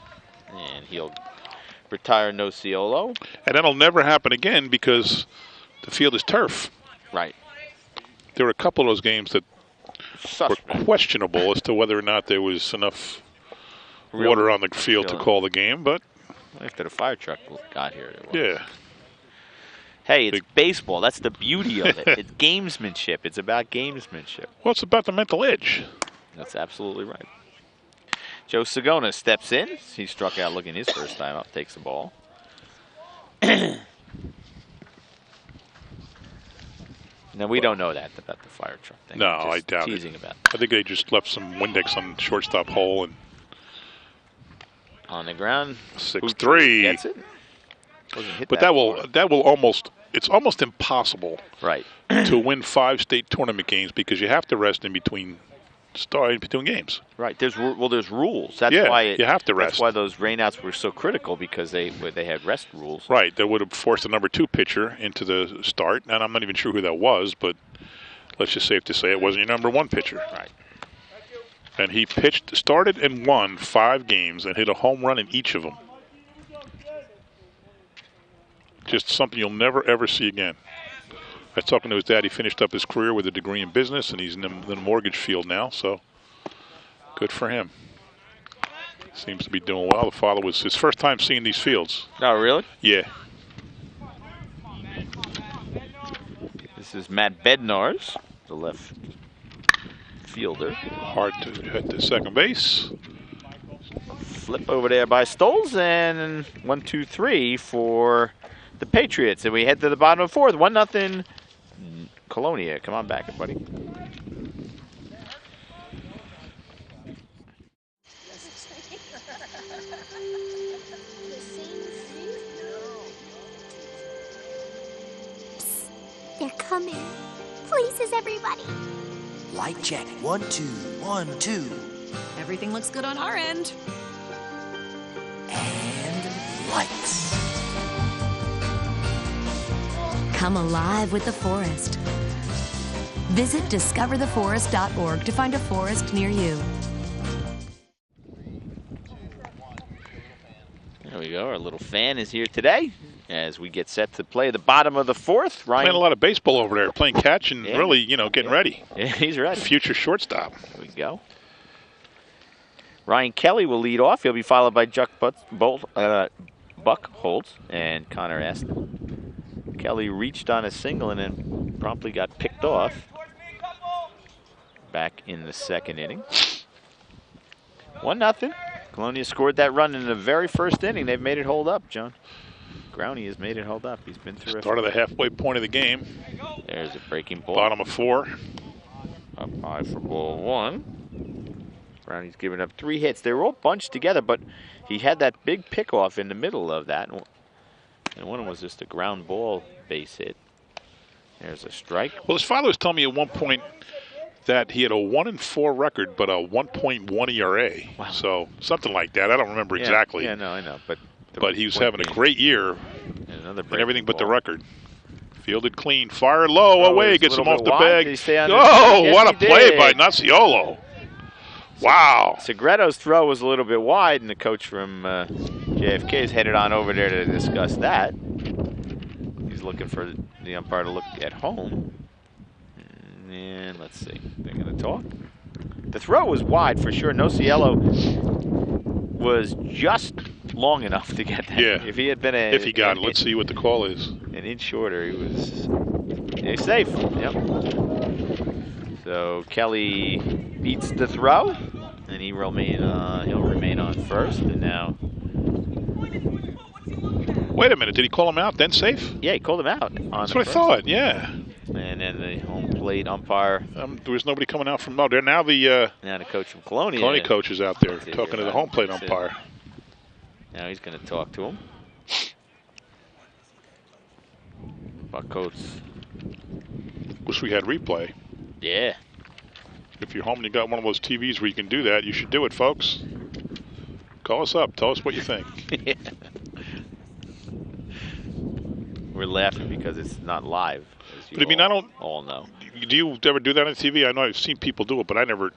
And he'll retire no Ciolo. And that'll never happen again because the field is turf. Right. There were a couple of those games that were questionable as to whether or not there was enough water on the field to call the game, but after the fire truck got here, it was. Yeah. Hey, it's baseball. That's the beauty of it. It's gamesmanship. It's about gamesmanship. Well, it's about the mental edge. That's absolutely right. Joe Sagona steps in. He struck out looking his first time up, takes the ball. Now, we don't know that about the fire truck thing. No, I doubt teasing it. About I think they just left some Windex on the shortstop hole. And on the ground. 6-3. Gets it. But that will almost, it's almost impossible right to win 5 state tournament games because you have to rest in between games. Right. There's rules. That's Yeah, why you have to rest. That's why those rainouts were so critical because they had rest rules. Right. That would have forced the number 2 pitcher into the start, and I'm not even sure who that was, but let's just safe to say it wasn't your number 1 pitcher. Right. And he started and won 5 games and hit a home run in each of them. Just something you'll never, ever see again. I was talking to his dad. He finished up his career with a degree in business, and he's in the mortgage field now, so good for him. Seems to be doing well. The father was his first time seeing these fields. Oh, really? Yeah. This is Matt Bednarz, the left fielder. Hard to hit the second base. Flip over there by Stoles, and 1-2-3 for the Patriots. And we head to the bottom of the 4th. 1-0 Colonia. Come on back, buddy. They're coming. Places, everybody. Light check. 1, 2, 1, 2. Everything looks good on our end. And lights. Come alive with the forest. Visit discovertheforest.org to find a forest near you. There we go. Our little fan is here today as we get set to play the bottom of the 4th. Ryan, playing a lot of baseball over there, playing catch and really, getting ready. Yeah, he's ready. Future shortstop. There we go. Ryan Kelly will lead off. He'll be followed by Buck Holtz and Connor Aston. Kelly reached on a single and then promptly got picked off back in the 2nd inning. 1-0. Colonia scored that run in the very first inning. They've made it hold up, John. Growney has made it hold up. He's been terrific. Start of the halfway point of the game. There's a breaking ball. Bottom of 4. Up high for ball 1. Growney's given up 3 hits. They were all bunched together, but he had that big pickoff in the middle of that. And one was just a ground ball base hit. There's a strike. Well, his father was telling me at one point that he had a 1-4 record, but a 1.1 ERA. Wow. So something like that. I don't remember exactly. Yeah, no, I know. But he was having a great year. And Another and everything but the ball. record. Fielded clean, fired low, away, gets him off the wide. bag. Did he stay on Oh, yes, what a play did. by Nociolo. Wow. Segretto's throw was a little bit wide, and the coach from JFK is headed on over there to discuss that. He's looking for the umpire to look at home. And let's see. They're going to talk. The throw was wide for sure. Nocielo was just long enough to get that. Yeah. If he had been if he got it, let's see what the call is. An inch shorter, he was safe. Yep. So Kelly beats the throw, and he'll remain on first. And now, wait a minute, did he call him out? Then safe? Yeah, he called him out. That's what I thought. Yeah. And then the home plate umpire. There was nobody coming out from. No, they're now the coach from Colonia. Colonia coach is out there talking to the home plate umpire. Now he's going to talk to him. Buckcoats. Wish we had replay. Yeah. If you're home and you got one of those TVs where you can do that, you should do it, folks. Call us up. Tell us what you think. Yeah. We're laughing because it's not live. But I mean, I don't all know. Do you ever do that on TV? I know I've seen people do it, but I don't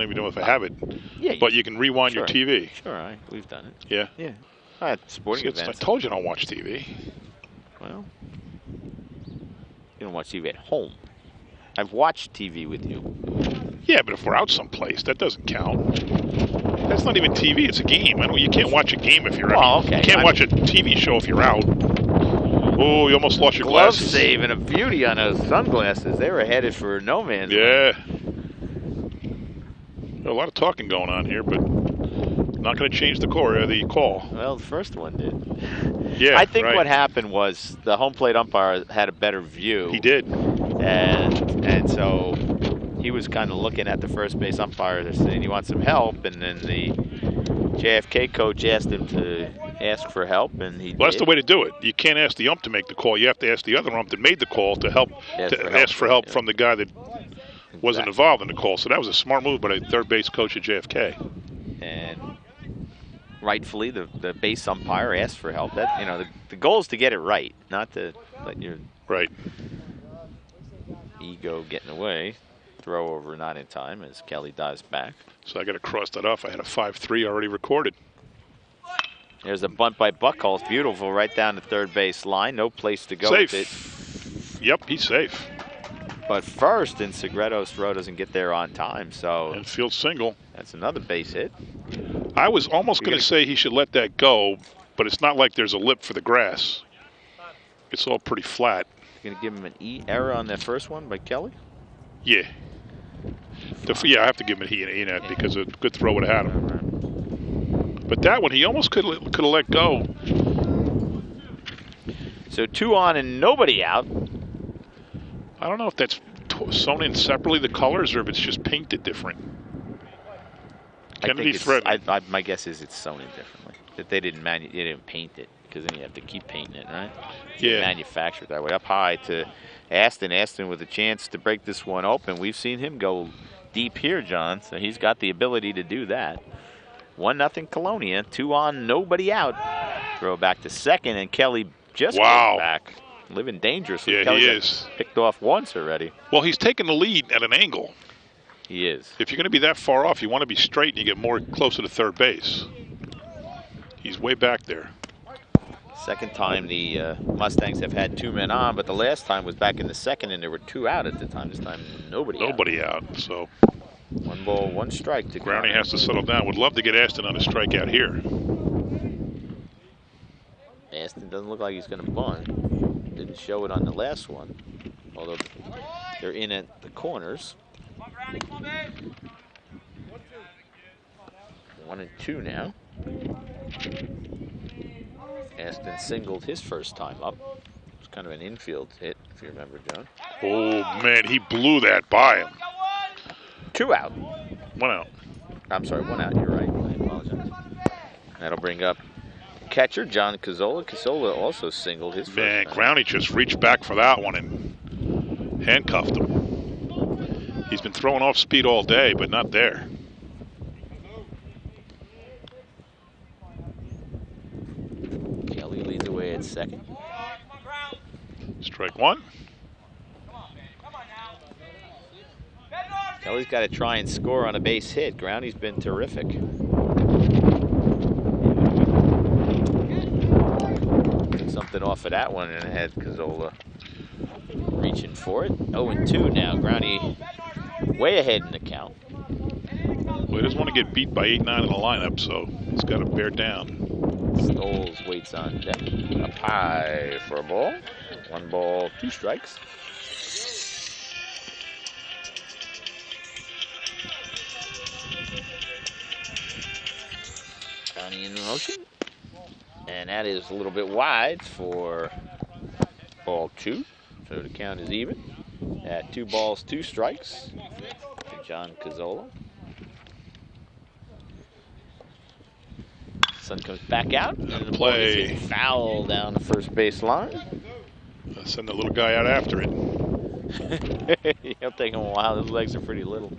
even know if I have it. Yeah. But you can rewind your TV. Sure, we've done it. Yeah. Yeah. Sporting events. I told you I don't watch TV. Well, you don't watch TV at home. I've watched TV with you. Yeah, but if we're out someplace, that doesn't count. That's not even TV. It's a game. You can't watch a game if you're out. Okay. You can't watch a TV show if you're out. Oh, you almost lost your glasses. Glove save and a beauty on those sunglasses. They were headed for no man's land. A lot of talking going on here, but not going to change the call. Well, the first one did. Yeah, I think right. what happened was the home plate umpire had a better view. He did. And so he was kind of looking at the first base umpire saying he wants some help, and then the JFK coach asked him to ask for help, and he did. That's the way to do it. You can't ask the ump to make the call. You have to ask the other ump that made the call to ask for help from the guy that wasn't involved in the call. So that was a smart move by the third base coach at JFK. And rightfully, the base umpire asked for help. That the goal is to get it right, not to let your ego get in the way. Throw over not in time as Kelly dives back. So I got to cross that off. I had a 5-3 already recorded. There's a bunt by Buchholz. Beautiful right down the third base line. No place to go safe. with it. Yep, he's safe. But first, and Segretto's throw doesn't get there on time. So infield single. That's another base hit. I was almost going to say he should let that go, but it's not like there's a lip for the grass. It's all pretty flat. You're going to give him an E error on that first one by Kelly? Yeah. I have to give him an E in that because a good throw would have had him. But that one, he almost could have let go. So 2 on and nobody out. I don't know if that's sewn in separately, the colors, or if it's just painted different. Kennedy threatened. My guess is it's sewn in differently. That they didn't paint it, because then you have to keep painting it, right? Yeah. Manufactured that way. Up high to Aston. Aston with a chance to break this one open. We've seen him go deep here, John, so he's got the ability to do that. 1-0 Colonia. 2 on, nobody out. Throw back to second, and Kelly just goes back. Living dangerously. Yeah, Kelly's he is. Picked off once already. Well, he's taking the lead at an angle. He is. If you're going to be that far off, you want to be straight and you get more closer to third base. He's way back there. Second time the Mustangs have had 2 men on, but the last time was back in the second, and there were 2 out at the time. This time, nobody out. So 1 ball, 1 strike to Growney has to settle down. Would love to get Aston on a strikeout here. Aston doesn't look like he's going to bunt. Didn't show it on the last one, although they're in at the corners. 1 and 2 now. Aston singled his first time up. It was kind of an infield hit, if you remember, John. Oh, man, he blew that by him. 2 out. 1 out. I'm sorry, 1 out. You're right. I apologize. That'll bring up catcher John Cazzola. Cazzola also singled his first Man, time. Growney just reached back for that one and handcuffed him. He's been throwing off speed all day, but not there. Kelly leads away at second. Strike one. Kelly's got to try and score on a base hit. Groundy's been terrific. Something off of that one, and it had Cazzola reaching for it. 0-2 now. Groundy way ahead in the count. Well, he doesn't want to get beat by 8-9 in the lineup, so he's got to bear down. Stoles waits on deck. Up high for a ball. 1 ball, 2 strikes. Groundy in motion. And that is a little bit wide for ball 2. So the count is even at 2 balls, 2 strikes to John Cazzola. Sun comes back out, and the ball is hit foul down the first base line. Send the little guy out after it. It'll take him a while. His legs are pretty little.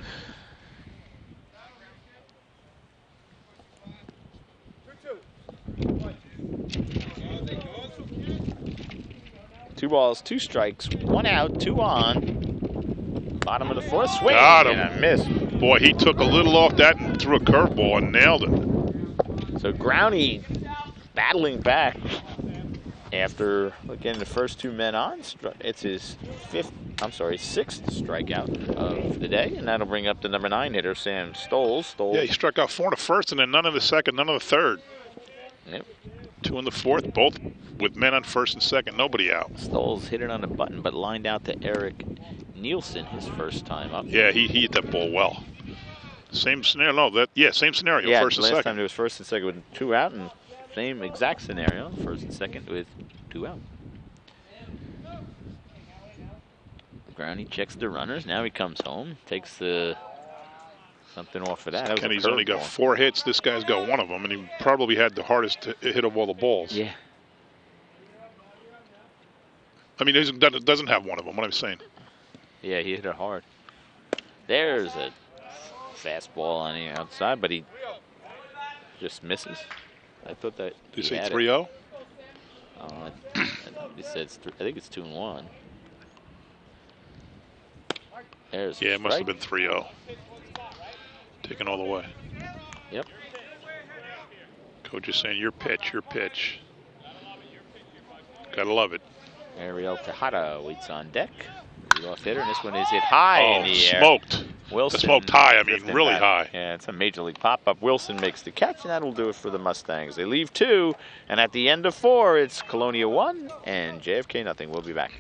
Two balls, 2 strikes, 1 out, 2 on. Bottom of the 4th, swing. Got him. And a miss. Boy, he took a little off that and threw a curveball and nailed it. So Groundy battling back after getting the first 2 men on. It's his 6th strikeout of the day, and that'll bring up the number 9 hitter, Sam Stoles. Yeah, he struck out 4 in the first and then none in the second, none in the third. Yep. 2 in the fourth, both with men on first and second, nobody out. Stoles hit it on the button, but lined out to Eric Nielsen his first time up. Yeah, he hit that ball well. Same scenario, same scenario, yeah, first and second. last time there was first and second with 2 out, and same exact scenario, first and second with 2 out. Groundy checks the runners. Now he comes home, takes the something off of that. Kenny's only got 4 hits. This guy's got 1 of them, and he probably had the hardest hit of all the balls. Yeah. I mean, he doesn't have 1 of them, what I'm saying. Yeah, he hit it hard. There's a fastball on the outside, but he just misses. I thought that. Did you say 3-0? It says I think it's 2-1. There's it must have been 3-0. Taken all the way. Yep. Coach is saying your pitch, your pitch. Gotta love it. Ariel Tejada waits on deck. Leadoff hitter, and this one is hit high in the air. Smoked. Wilson smoked high, I mean really high. Yeah, it's a major league pop-up. Wilson makes the catch, and that'll do it for the Mustangs. They leave 2, and at the end of 4, it's Colonia 1 and JFK nothing. We'll be back.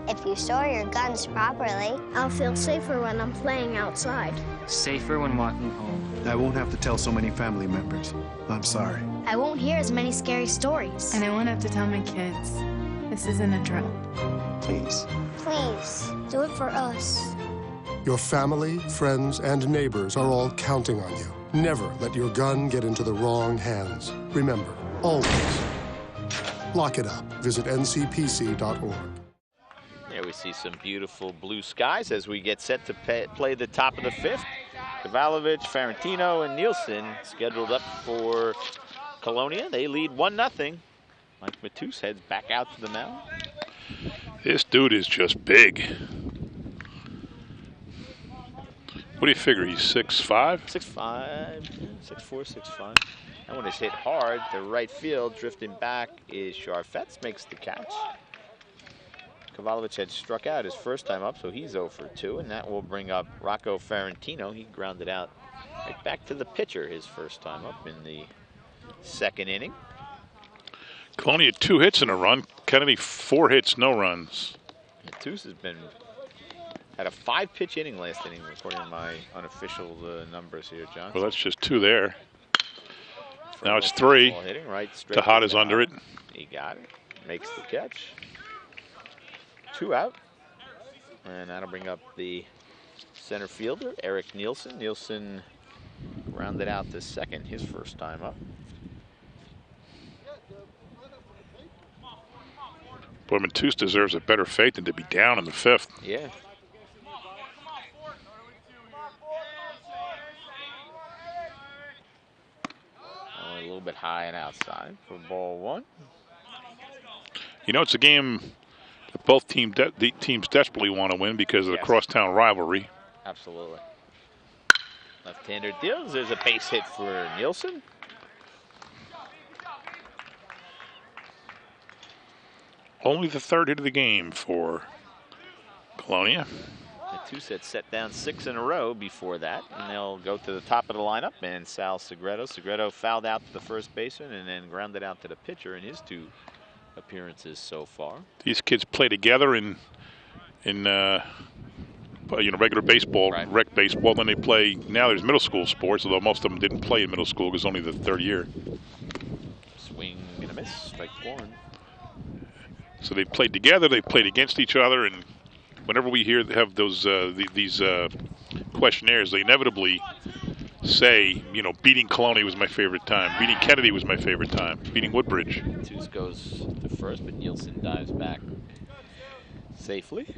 If you store your guns properly, I'll feel safer when I'm playing outside. Safer when walking home. I won't have to tell so many family members. I'm sorry. I won't hear as many scary stories. And I won't have to tell my kids. This isn't a drill. Please. Please, do it for us. Your family, friends, and neighbors are all counting on you. Never let your gun get into the wrong hands. Remember, always, lock it up. Visit ncpc.org. There we see some beautiful blue skies as we get set to play the top of the 5th. Kavalovich, Ferrantino, and Nielsen scheduled up for Colonia. They lead 1-0. Mike Matus heads back out to the mound. This dude is just big. What do you figure? He's 6'5"? 6'5", 6'4", 6'5". That one is hit hard to right field. Drifting back is Charfetz, makes the catch. Kavalovich had struck out his first time up, so he's 0 for 2, and that will bring up Rocco Ferrantino. He grounded out right back to the pitcher his first time up in the 2nd inning. Colonia 2 hits in a run. Kennedy 4 hits, no runs. Matus has had a 5-pitch inning last inning, according to my unofficial numbers here, John. Well, that's just 2 there. Now it's 3. Hitting right straight. Tejada's under it. He got it. Makes the catch. 2 out. And that'll bring up the center fielder, Eric Nielsen. Nielsen rounded out to second his first time up. Boy, Matus deserves a better fate than to be down in the 5th. Yeah. A little bit high and outside for ball one. You know, it's a game that both teams desperately want to win because of the crosstown rivalry. Absolutely. Left-hander deals. There's a base hit for Nielsen. Only the third hit of the game for Colonia. Matus had set down 6 in a row before that, and they'll go to the top of the lineup, and Sal Segredo. Segredo fouled out to the first baseman and then grounded out to the pitcher in his 2 appearances so far. These kids play together in regular baseball, rec baseball. Then they play, now there's middle school sports, although most of them didn't play in middle school because only the third year. Swing and a miss, strike 1. So they played together, they played against each other, and whenever we have those these questionnaires, they inevitably say, beating Colonia was my favorite time, beating Kennedy was my favorite time, beating Woodbridge. Matus goes to first, but Nielsen dives back safely.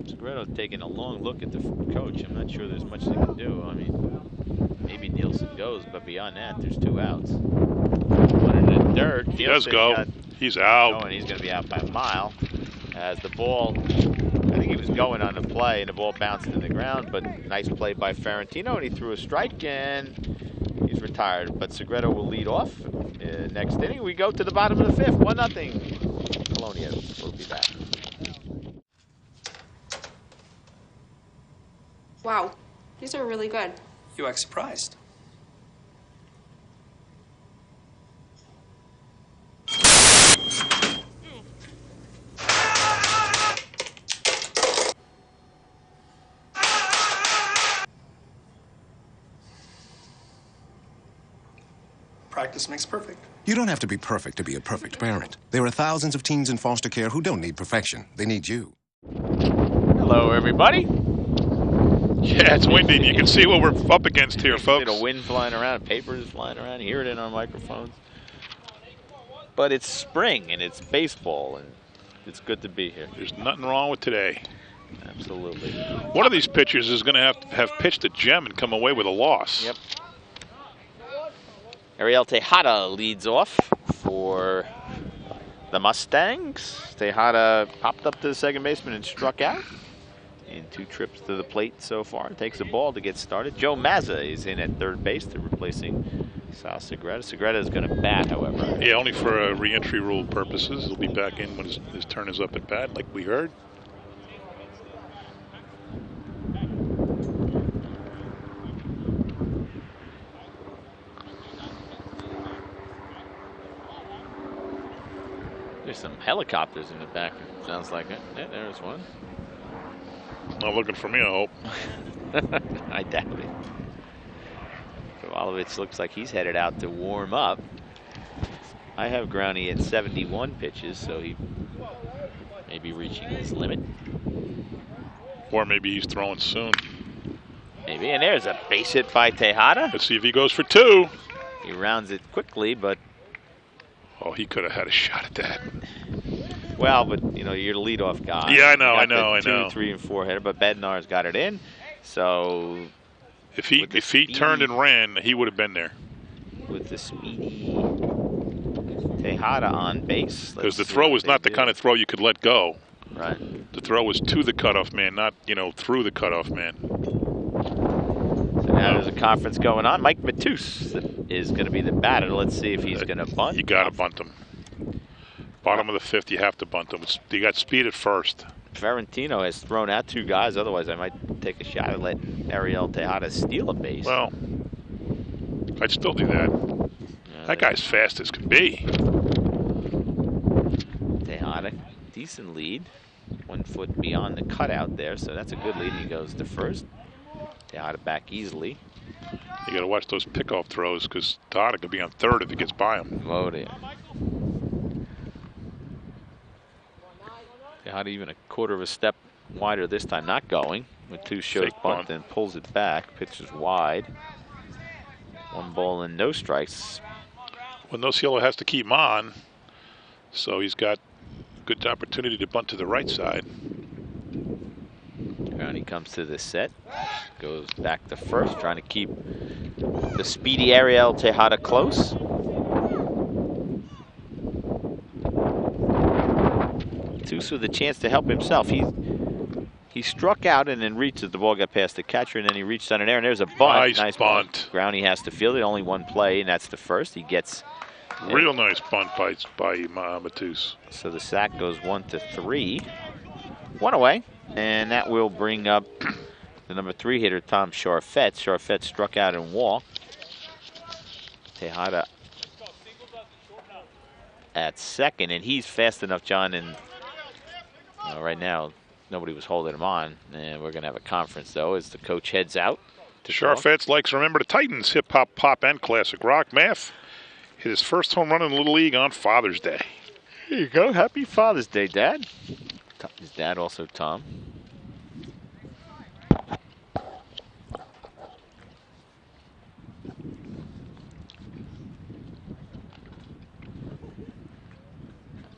Segredo's taking a long look at the coach. I'm not sure there's much they can do. I mean, maybe Nielsen goes, but beyond that, there's 2 outs. 1 in the third. He does go. He's out. And he's going to be out by a mile. As the ball, I think he was going on the play, and the ball bounced to the ground, but nice play by Ferrantino, and he threw a strike, and he's retired. But Segredo will lead off. Next inning, we go to the bottom of the 5th. 1-0. Colonia will be back. Wow, these are really good. You act surprised. Practice makes perfect. You don't have to be perfect to be a perfect parent. There are thousands of teens in foster care who don't need perfection. They need you. Hello, everybody. Yeah, it's windy. You can see what we're up against here, folks. There's a wind flying around, papers flying around. Hear it in our microphones. But it's spring, and it's baseball, and it's good to be here. There's nothing wrong with today. Absolutely. One of these pitchers is going to have pitched a gem and come away with a loss. Yep. Ariel Tejada leads off for the Mustangs. Tejada popped up to the second baseman and struck out in 2 trips to the plate so far. Takes the ball to get started. Joe Mazza is in at third base. They're replacing Sal Segredo. Segredo is going to bat, however. Yeah, only for re-entry rule purposes. He'll be back in when his turn is up at bat, like we heard. There's some helicopters in the back. Sounds like it. Yeah, there's one. Not looking for me, I hope. I doubt it. Kowalowicz looks like he's headed out to warm up. I have Groundy at 71 pitches, so he may be reaching his limit. Or maybe he's throwing soon. Maybe, and there's a base hit by Tejada. Let's see if he goes for 2. He rounds it quickly, but... Oh, he could have had a shot at that. Well, but, you're the leadoff guy. Yeah, I know. 2, 3, and 4 hitter, but Bednar's got it in. So... If he turned and ran, he would have been there. With the speedy Tejada on base. Because the throw was not the kind of throw you could let go. Right. The throw was to the cutoff man, not, through the cutoff man. So now there's a conference going on. Mike Matus is going to be the batter. Let's see if he's going to bunt. You got to bunt him. Bottom of the 5th, you have to bunt him. You got speed at first. Ferrantino has thrown out 2 guys. Otherwise, I might take a shot at letting Ariel Tejada steal a base. Well, I'd still do that. That guy's fast as can be. Tejada, decent lead. 1 foot beyond the cutout there, so that's a good lead. He goes to first. Tejada back easily. You got to watch those pickoff throws because Tejada could be on third if he gets by him. Oh, dear. Tejada even a quarter of a step wider this time, not going. Matus shows bunt and pulls it back. Pitches wide. 1 ball and no strikes. Well, Nocielo has to keep him on, so he's got good opportunity to bunt to the right side. Brownie comes to the set, goes back to first, trying to keep the speedy Ariel Tejada close. Matus with a chance to help himself. He struck out and then reached as the ball got past the catcher, and then he reached on an air, and there's a bunt. Nice bunt. Bunt. Brownie has to field it. Only one play, and that's the first. He gets real nice bunt by Matus. So the sack goes 1-3. One away, and that will bring up the number 3 hitter, Tom Charfetz. Charfetz struck out and walked. Tejada at second, and he's fast enough, John, and right now nobody was holding him on, and we're going to have a conference, though, as the coach heads out. Charfetz likes to remember the Titans, hip hop, pop, and classic rock. Math hit his first home run in the Little League on Father's Day. There you go. Happy Father's Day, Dad. His dad also Tom.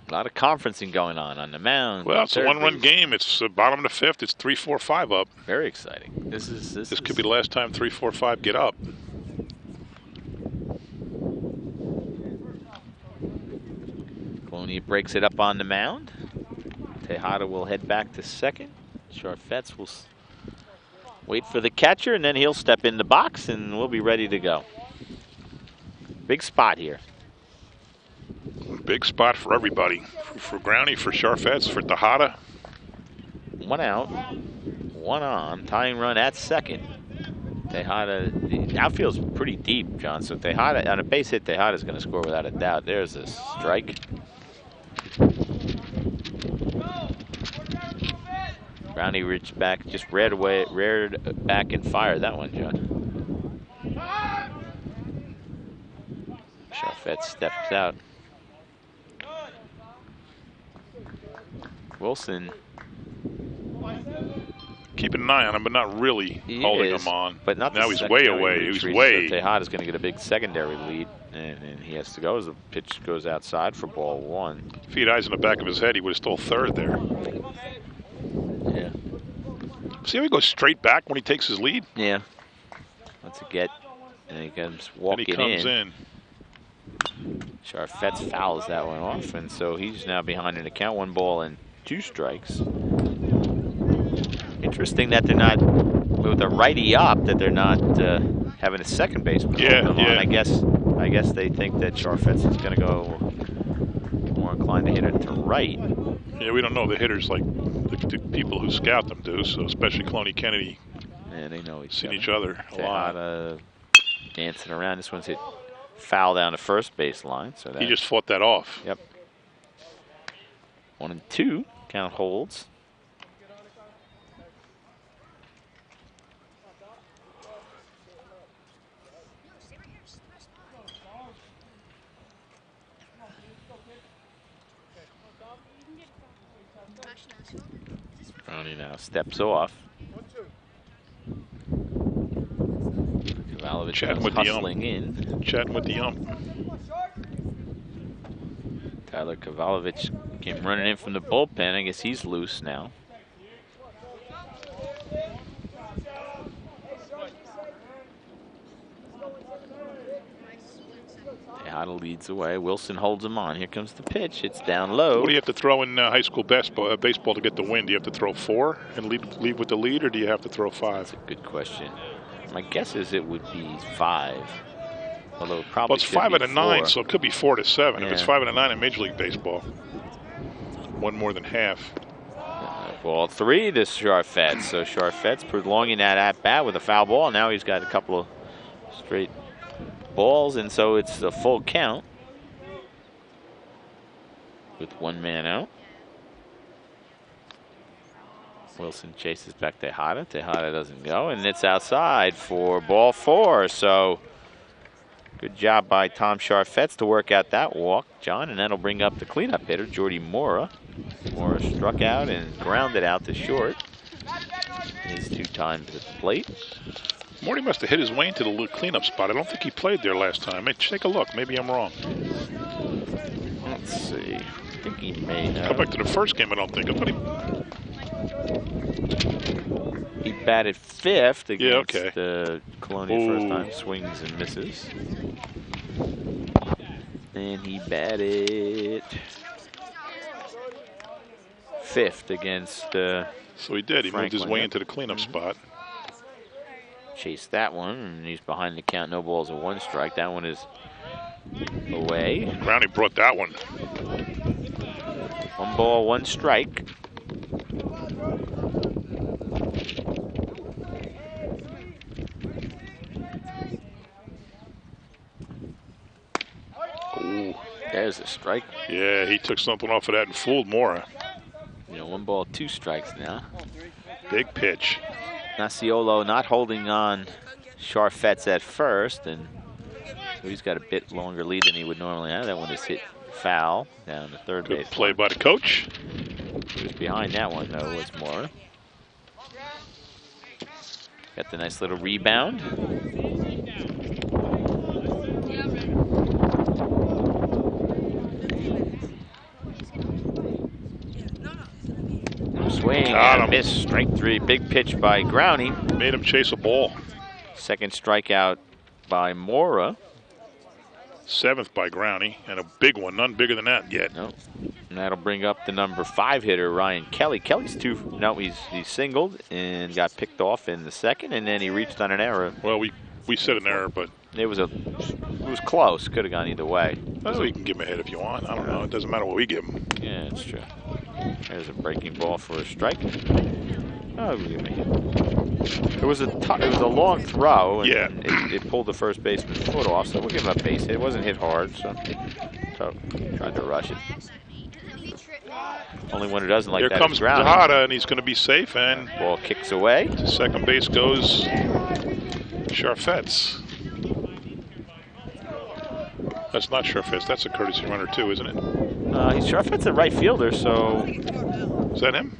A lot of conferencing going on the mound. Well, it's a one-run game. It's the bottom of the 5th. It's 3-4-5 up. Very exciting. This could be the last time 3-4-5 get up. Colonia breaks it up on the mound. Tejada will head back to second. Charfetz will wait for the catcher, and then he'll step in the box, and we'll be ready to go. Big spot here. Big spot for everybody. For Brownie, for Charfetz, for Tejada. One out, one on. Tying run at second. Tejada, the outfield's pretty deep, John. So Tejada, on a base hit, Tejada's going to score without a doubt. There's a strike. Brownie reached back, just reared back and fired that one, John. Charfetz steps out. Wilson. Keeping an eye on him, but not really holding him on. But not now he's way away. He's way. So Tejada's going to get a big secondary lead, and he has to go as the pitch goes outside for ball 1. If he had eyes in the back of his head, he would have stole third there. Yeah. See how he goes straight back when he takes his lead? Yeah. That's a get, and he comes walking in. And he comes in. Charfetz fouls that one off, and so he's now behind in the count. 1 ball and 2 strikes. Interesting that they're not, with a righty up, that they're not having a second baseman. Yeah. I guess they think that Charfetz is going to go more inclined to hit it to right. Yeah, we don't know the hitters like the people who scout them do, so especially Cloney Kennedy. Yeah, they know seen each other a lot. Dancing around. This one's hit foul down the first base line. So he just fought that off. Yep. 1-2. Count holds. Brownie now steps off. Kavalovich hustling in. Chatting with the ump. Tyler Kavalovich came running in from the bullpen. I guess he's loose now. Tejada leads away. Wilson holds him on. Here comes the pitch. It's down low. What do you have to throw in high school baseball to get the win? Do you have to throw 4 and leave with the lead, or do you have to throw 5? That's a good question. My guess is it would be 5. Although probably it's 5 out of 9, so it could be 4 to 7. Yeah. If it's 5 out of 9 in Major League Baseball, 1 more than half. Ball 3 to Charfetz. So Charfetz prolonging that at bat with a foul ball. Now he's got a couple of straight balls, and so it's a full count with 1 man out. Wilson chases back Tejada. Tejada doesn't go, and it's outside for ball 4. So good job by Tom Charfetz to work out that walk, John, and that'll bring up the cleanup hitter, Jordy Mora. Mora struck out and grounded out to short. He's 2 times at the plate. Morty must have hit his way into the cleanup spot. I don't think he played there last time. Take a look. Maybe I'm wrong. Let's see. I think he may have. Come back to the first game, I don't think. I thought He batted 5th against okay. Colonia first time. Swings and misses. And he batted 5th against So he did. He moved his way into the cleanup spot. Chased that one, and he's behind the count. No balls and 1 strike. That one is away. Brownie brought that one. 1 ball, 1 strike. Ooh. There's a strike. Yeah, he took something off of that and fooled Mora. 1 ball, 2 strikes now. Big pitch. Nasiolo not holding on Charfetz at first, and so he's got a bit longer lead than he would normally have. That one is hit foul down the third base. Good play by the coach. He was behind that one, though, was Mora. Got the nice little rebound. Swing and a miss, strike 3. Big pitch by Growney. Made him chase a ball. Second strikeout by Mora. 7th by Growney, and a big one, none bigger than that yet. No. And that'll bring up the number 5 hitter, Ryan Kelly. Kelly's he's singled and got picked off in the second, and then he reached on an error. Well, we said an error, but it was close. Could have gone either way. Well, you can give him a hit if you want. I don't know. It doesn't matter what we give him. Yeah, it's true. There's a breaking ball for a strike. Oh, give me. It was a long throw, and it pulled the first baseman's foot off, so we'll give him a base hit. It wasn't hit hard, so tried to rush it. Only one who doesn't like Here that comes is Ground. Tejada, and he's going to be safe, and ball kicks away. To second base goes Charfetz. That's not Charfetz. That's a courtesy runner too, isn't it? Charfetz a right fielder, so. Is that him?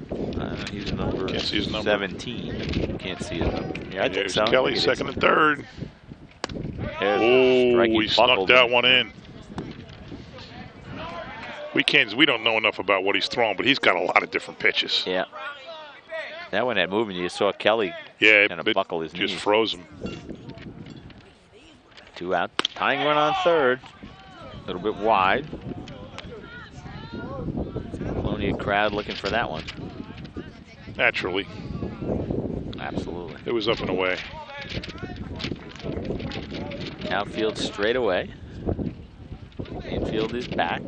He's number Can't see his number. 17. Can't see his number. Yeah, I think There's so. Kelly, second and third. There's he snuck that one in. We don't know enough about what he's throwing, but he's got a lot of different pitches. Yeah. That one had movement. You saw Kelly kind of buckle his just knees. Froze him. 2 out. Tying run on third. A little bit wide. Colonia crowd looking for that one. Naturally. Absolutely. It was up and away. Outfield straight away. Infield is back.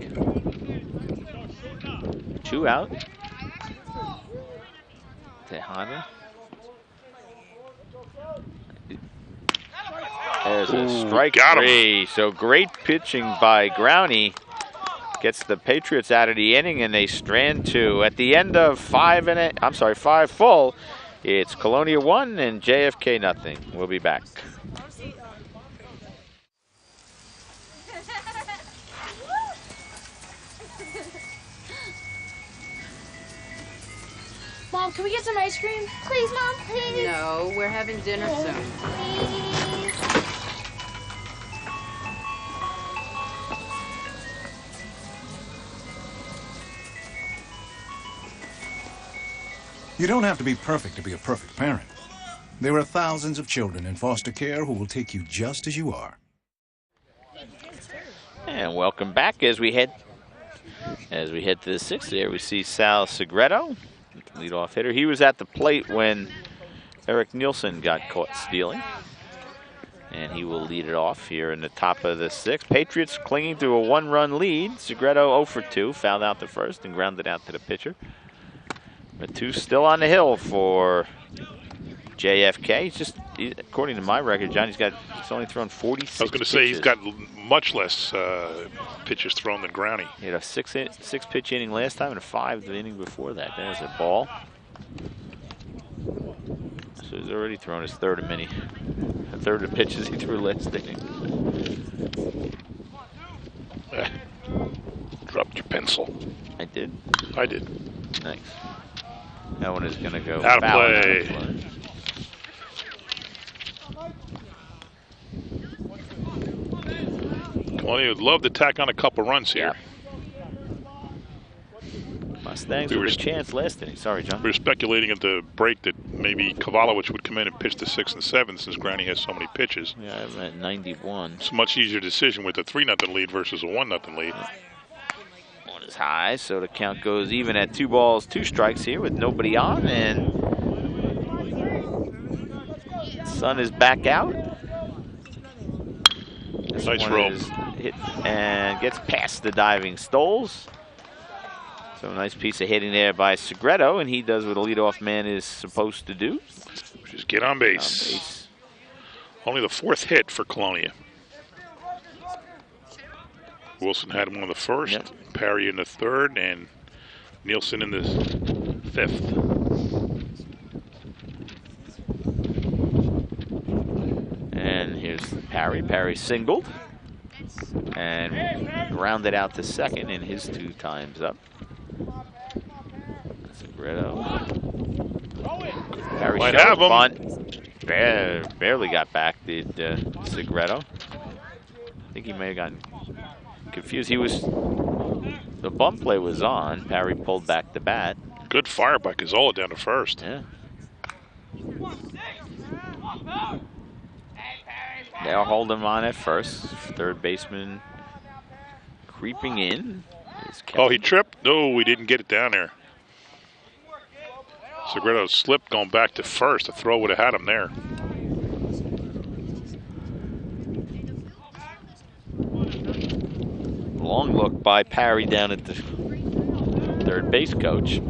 2 out. Tejada. There's a strike 3. So great pitching by Growney. Gets the Patriots out of the inning, and they strand 2. At the end of 5 full, it's Colonia 1 and JFK nothing. We'll be back. Mom, can we get some ice cream? Please, Mom, please. No, we're having dinner soon. Please. You don't have to be perfect to be a perfect parent. There are thousands of children in foster care who will take you just as you are. And welcome back as we head to the 6th. There we see Sal Segreto, leadoff hitter. He was at the plate when Eric Nielsen got caught stealing. And he will lead it off here in the top of the 6th. Patriots clinging to a 1-run lead. Segreto 0 for 2, fouled out the first and grounded out to the pitcher. But 2 still on the hill for JFK. According to my record, Johnny's only thrown 46 I was going to say he's got much less pitches thrown than Growney. He had a 6-pitch inning last time and a 5 the inning before that. There's a ball. So he's already thrown his third of the pitches he threw last inning. Dropped your pencil. I did? I did. Nice. That one is going to go out of foul. play. Colonia would love to tack on a couple runs here. Mustangs with a chance last inning. Sorry, John. We were speculating at the break that maybe Kovalovich would come in and pitch the 6th and 7th since Granny has so many pitches. Yeah, I'm at 91. It's a much easier decision with a 3-0 lead versus a 1-0 lead. One is high, so the count goes even at 2 balls, 2 strikes here with nobody on, and Sun is back out. This nice one rope. is hit and gets past the diving Stoles. So a nice piece of hitting there by Segreto, and he does what a leadoff man is supposed to do. Which is get on base. Only the 4th hit for Colonia. Wilson had him on the 1st, Parry in the 3rd, and Nielsen in the 5th. And here's Parry. Parry singled and grounded out to 2nd in his 2 times up. Segreto. Parry Might showed have him. bunt. Barely got back, did Segreto. I think he may have gotten confused. The bump play was on. Parry pulled back the bat. Good fire by Cazzola down to 1st. Yeah. They'll hold him on at 1st. 3rd baseman creeping in. Oh, he tripped? No, we didn't get it down there. Segreto slipped going back to 1st. The throw would have had him there. Long look by Parry down at the 3rd base coach.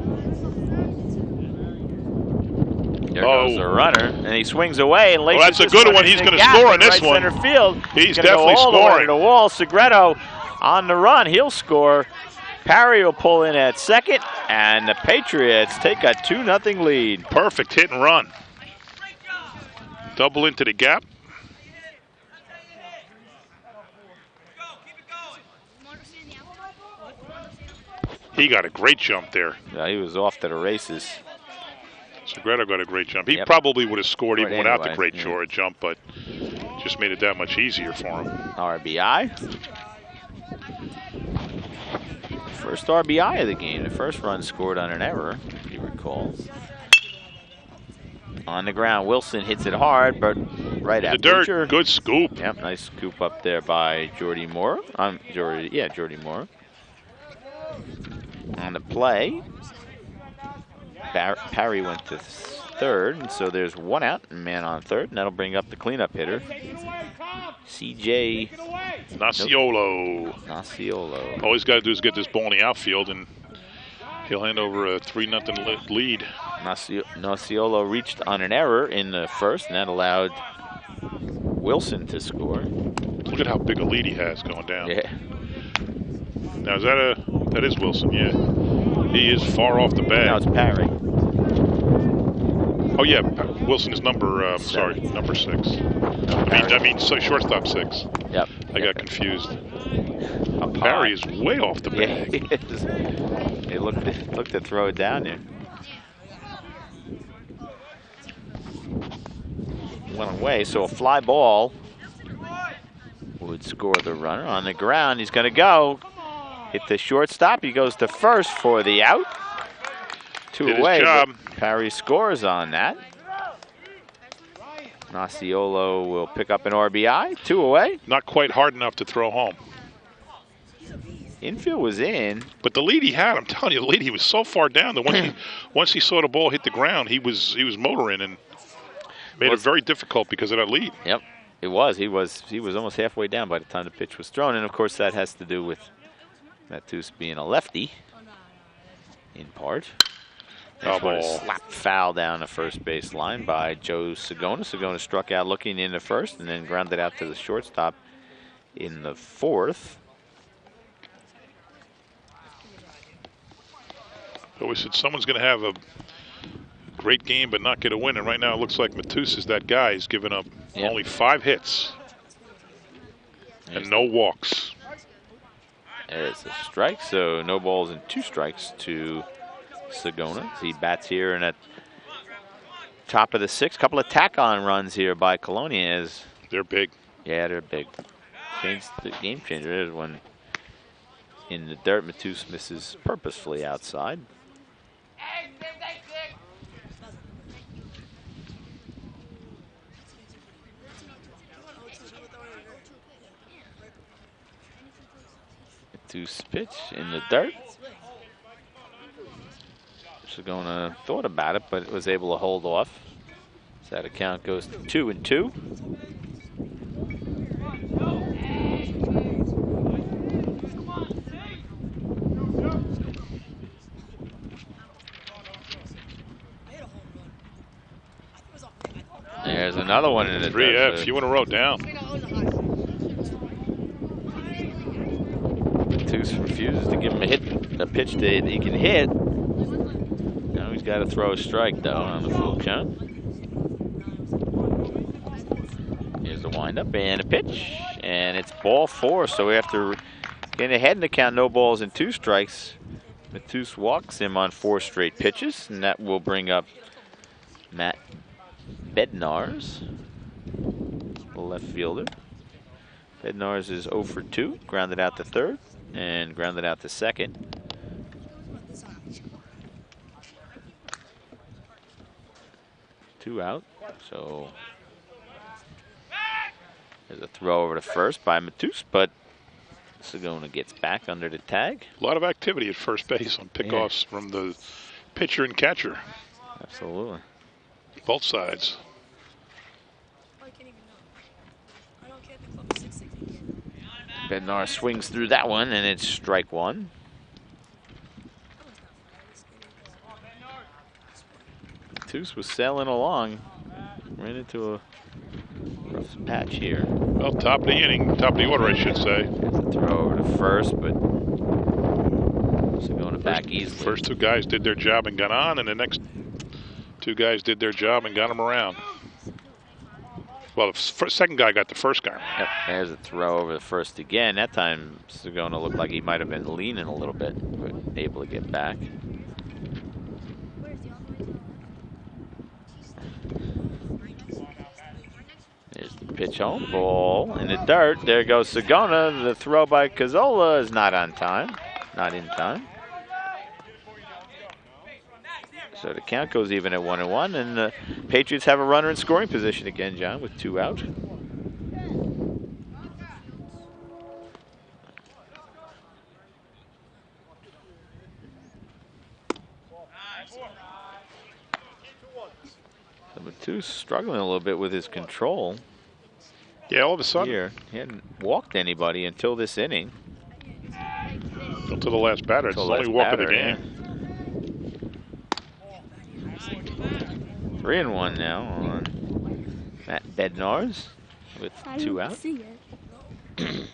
There goes the runner, and he swings away. And that's a good one. He's going to score on this one. Center field. He's gonna definitely go all scoring. The way to the wall. Segreto on the run. He'll score. Parry will pull in at 2nd, and the Patriots take a 2-0 lead. Perfect hit and run. Double into the gap. He got a great jump there. Yeah, he was off to the races. Segreto got a great jump. He probably would have scored even without the great jump, but just made it that much easier for him. RBI. First RBI of the game. The first run scored on an error, if you recall. On the ground, Wilson hits it hard, but right at the dirt. Butcher. Good scoop. Yep, nice scoop up there by Jordy Moore. Jordy Moore. On the play, Parry went to 3rd, and so there's 1 out and man on 3rd, and that'll bring up the cleanup hitter, CJ Nasiolo. Nasiolo. All he's got to do is get this ball in the outfield, and he'll hand over a 3-0 lead. Nasiolo reached on an error in the 1st, and that allowed Wilson to score. Look at how big a lead he has going down. Yeah. Now, that is Wilson, yeah. He is far off the bag. Now it's Parry. Oh, yeah, Wilson is number 6. I mean, shortstop 6. Yep. I got confused. Parry is way off the bag. Yeah, he is. They looked to throw it down there. Went away, so a fly ball would score the runner. On the ground, he's going to go. Hit the shortstop. He goes to 1st for the out. 2 away. Parry scores on that. Nasiolo will pick up an RBI. 2 away. Not quite hard enough to throw home. Infield was in. But the lead he had, I'm telling you, the lead, he was so far down that once he saw the ball hit the ground, he was motoring and made it very difficult because of that lead. Yep, it was. He was almost halfway down by the time the pitch was thrown, and of course that has to do with Matus being a lefty, in part. Next one is slapped foul down the 1st base line by Joe Sagona. Sagona struck out looking in the 1st and then grounded out to the shortstop in the 4th. I always said someone's going to have a great game but not get a win, and right now it looks like Matus is that guy. He's given up only 5 hits and no walks. There's a strike, so no balls and 2 strikes to Sagona. He bats here and at top of the 6th. Couple of tack-on runs here by Colonia. They're big. Yeah, they're big. The game changer is when in the dirt. Matus misses purposefully outside. Matus pitch in the dirt. Segona thought about it, but was able to hold off. So that account goes to 2-2. There's another one in the 3 Fs. You want to row down. Matus refuses to give him a pitch that he can hit. Now he's got to throw a strike, though, on the full count. Here's the windup and a pitch, and it's ball 4. So after getting ahead in the count, no balls and 2 strikes, Matus walks him on 4 straight pitches, and that will bring up Matt Bednarz, the left fielder. Bednarz is 0 for 2, grounded out to third and grounded out to second. Two out, so there's a throw over to first by Matus, but Segona gets back under the tag. A lot of activity at first base on pickoffs from the pitcher and catcher. Absolutely. Both sides. Bednar swings through that one, and it's strike 1. Matus was sailing along. Ran into a rough patch here. Well, top of the inning, top of the order, I should say. There's a throw over to first, but Segona back easily. First 2 guys did their job and got on, and the next 2 guys did their job and got him around. Well, the second guy got the first guy. Yep, there's a throw over the first again. That time, Segona looked like he might have been leaning a little bit, but able to get back. There's the pitch home, ball in the dirt. There goes Segona. The throw by Cazzola is not on time, not in time. So the count goes even at 1-1, and the Patriots have a runner in scoring position again, John, with 2 out. So Matus struggling a little bit with his control. Yeah, all of a sudden. Here, he hadn't walked anybody until this inning. Until the last batter. It's the only walk of the game. Yeah. 3-1 now on Matt Bednarz with 2 out. See it.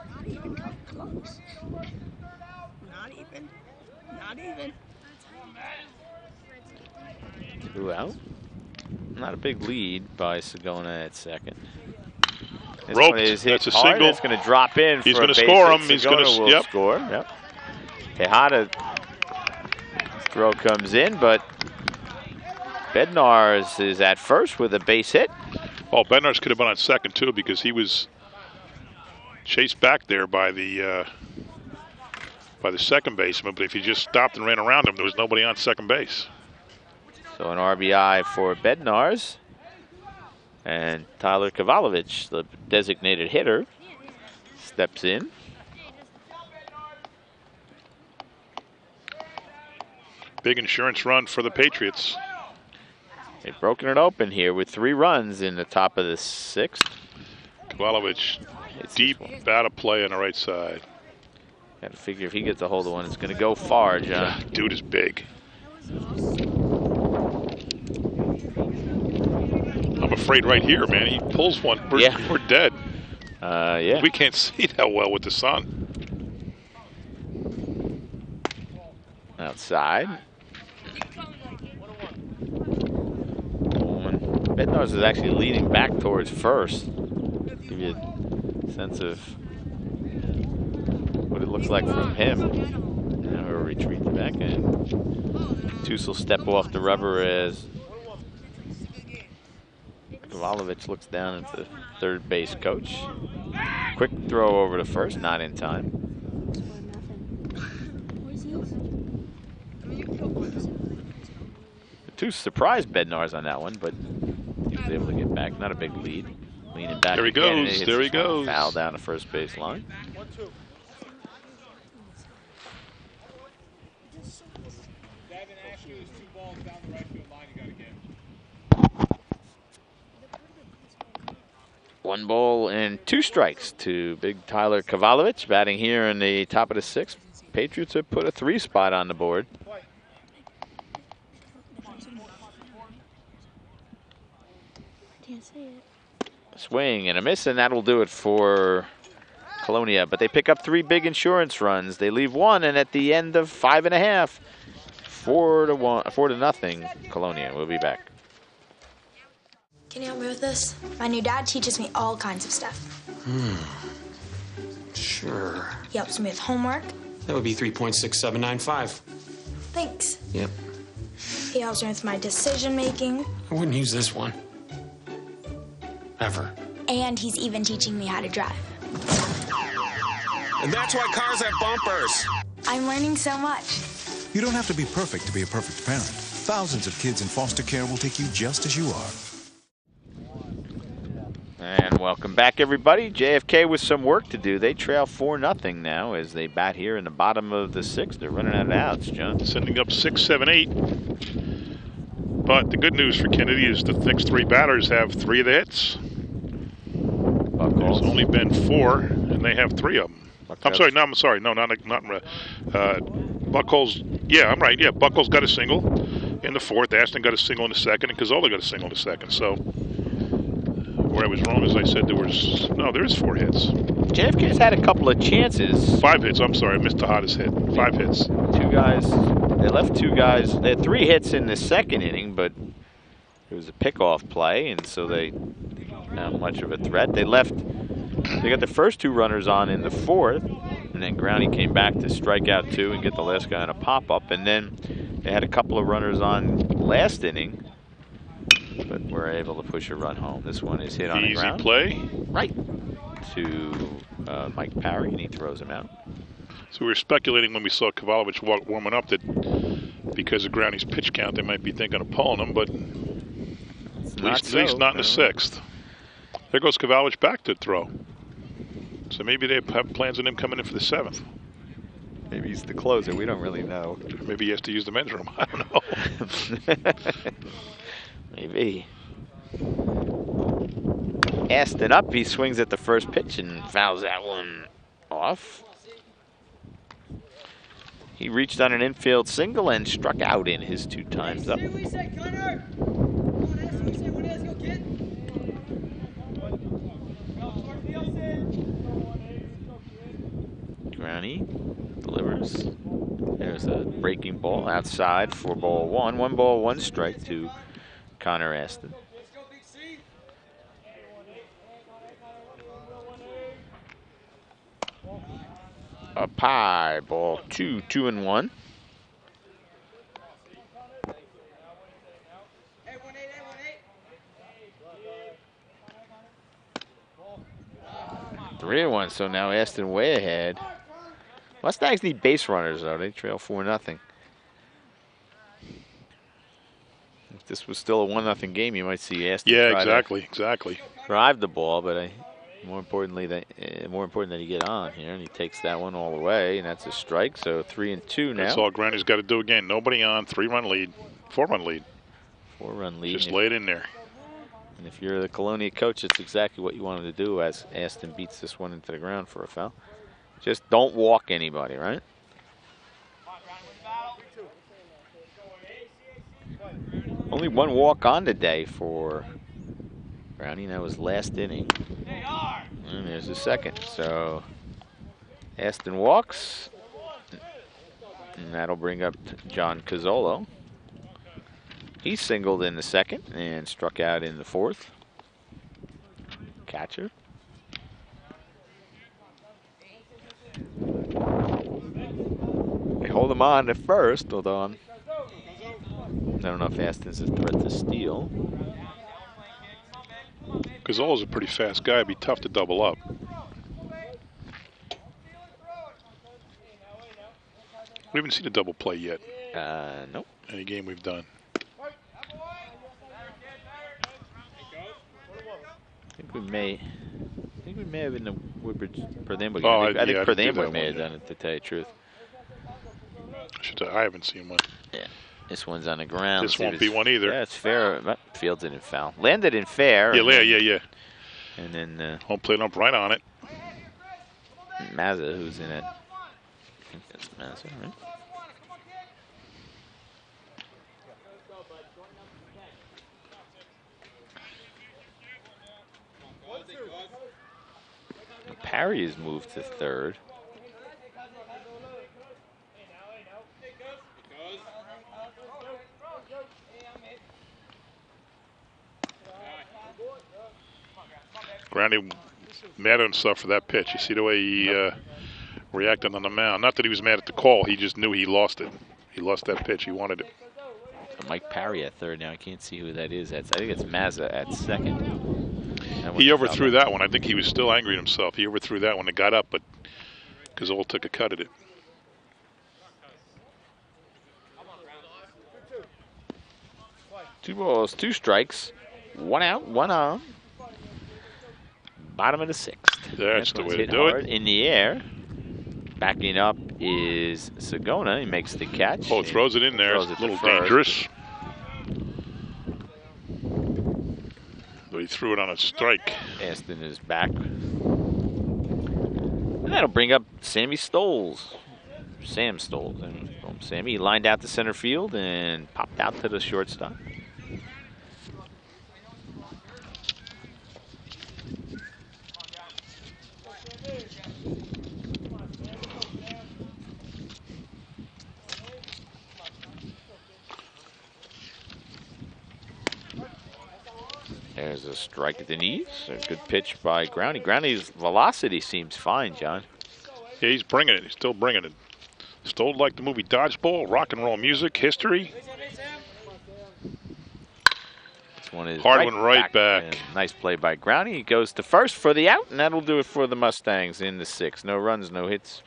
Not even come close. Not even. Not even. 2 out. Not a big lead by Segona at second. This Roped. one is hit That's a hard. single. It's going to drop in. He's going to score him. He's going to score. Yep. Tejada throw comes in, but Bednarz is at first with a base hit. Oh, Bednarz could have been on second too, because he was chased back there by the second baseman. But if he just stopped and ran around him, there was nobody on second base. So an RBI for Bednarz. And Tyler Kavalovich, the designated hitter, steps in. Big insurance run for the Patriots. They've broken it open here with 3 runs in the top of the 6th. Kavalovich, deep out of play on the right side. Got to figure if he gets a hold of one, it's going to go far, John. Dude is big. I'm afraid right here, man. He pulls one. We're dead. Yeah. We can't see that well with the sun. Outside. Bednarz is actually leaning back towards first. Give you a sense of what it looks like from him. Now he'll retreat back, and Matus will step off the rubber as Kavalovich looks down at the third base coach. Quick throw over to first, not in time. Two surprise Bednars on that one, but he was able to get back. Not a big lead. Leaning back. There he again, goes. There he goes. Foul down the first base line. One ball and two strikes to big Tyler Kavalovich batting here in the top of the sixth. Patriots have put a 3 spot on the board. Can't see it. Swing and a miss, and that'll do it for Colonia. But they pick up 3 big insurance runs. They leave 1, and at the end of 5.5, 4-0, Colonia. We'll be back. Can you help me with this? My new dad teaches me all kinds of stuff. Sure. He helps me with homework. That would be 3.6795. Thanks. Yep. He helps me with my decision making. I wouldn't use this one. Ever. And he's even teaching me how to drive. And that's why cars have bumpers. I'm learning so much. You don't have to be perfect to be a perfect parent. Thousands of kids in foster care will take you just as you are. And welcome back, everybody. JFK with some work to do. They trail 4-0 now as they bat here in the bottom of the 6th. They're running out of outs, John. Sending up 6, 7, 8. But the good news for Kennedy is the next 3 batters have 3 of the hits. There's only been 4, and they have 3 of them. I'm sorry. No, not Buckles. Yeah, I'm right. Yeah, Buckles got a single in the 4th. Aston got a single in the 2nd, and Cazzola got a single in the 2nd. So where I was wrong is I said there is 4 hits. JFK's had a couple of chances. 5 hits. I'm sorry, I missed the hottest hit. 5 hits. 2 guys. They left 2 guys. They had 3 hits in the 2nd inning, but it was a pickoff play, and so they not much of a threat. They got the first 2 runners on in the 4th, and then Groundy came back to strike out 2 and get the last guy on a pop-up, and then they had a couple of runners on last inning, but were able to push a run home. This one is hit on the ground. Easy play. Right to Mike Parry, and he throws him out. So we were speculating when we saw Kavalovich warming up that because of Groundy's pitch count, they might be thinking of pulling him, but at least not in the 6th. There goes Kavalovich back to throw. So maybe they have plans on him coming in for the 7th. Maybe he's the closer. We don't really know. Maybe he has to use the men's room. I don't know. Maybe. Aston up. He swings at the first pitch and fouls that one off. He reached on an infield single and struck out in his 2 times up. Groundy delivers. There's a breaking ball outside for ball 1. 1 ball, 1 strike to Connor Aston. Up high, ball 2, 2-1. Three and 1, so now Aston way ahead. Mustangs need base runners, though. They trail 4-0. If this was still a 1-0 game, you might see Aston. Yeah, exactly. Drive the ball, but more important that he get on here, and he takes that one all the way, and that's a strike. So 3 and 2 now. That's all Groundy's got to do again. Nobody on. 3-run lead, 4-run lead. 4-run lead. Just lay it in there. And if you're the Colonia coach, it's exactly what you wanted to do as Aston beats this one into the ground for a foul. Just don't walk anybody, right? Only 1 walk on today for Groundy. That was last inning. And there's the second. So Aston walks. And that'll bring up John Cazzola. He singled in the 2nd and struck out in the 4th. Catcher. They hold him on at first, although I don't know if Aston's a threat to steal. Cazzola's a pretty fast guy. It'd be tough to double up. We haven't seen a double play yet. Nope. Any game we've done. I think we may have in the Woodbridge Perth-Amboy. Oh, I think yeah, Perth-Amboy may have done it, to tell you the truth. I haven't seen one. Yeah. This one's on the ground. This won't be one either. Yeah, it's fair. Fields didn't foul. Landed in fair. Yeah. And then home plate up right on it. Mazza, who's in it. I think that's Mazza, right? Parry has moved to third. Groundy mad at himself for that pitch. You see the way he reacted on the mound. Not that he was mad at the call. He just knew he lost it. He lost that pitch. He wanted it. Mike Parry at third now. I can't see who that is. I think it's Mazza at second. He overthrew that one. I think he was still angry at himself. He overthrew that when it got up, but Gazole took a cut at it. Two balls, two strikes, one out, one on. Bottom of the sixth. That's the way to do it. In the air. Backing up is Sagona. He makes the catch. Oh, throws it in there. It's a little dangerous. But he threw it on a strike. Aston is back. And that'll bring up Sammy Stoles. Sam Stoles. And Sammy lined out to center field and popped out to the shortstop. There's a strike at the knees. A good pitch by Groundy. Groundy's velocity seems fine, John. Yeah, he's bringing it. He's still bringing it. Stole like the movie Dodgeball, rock and roll music, history. This one is hard one right back. Nice play by Groundy. He goes to first for the out, and that'll do it for the Mustangs in the sixth. No runs, no hits,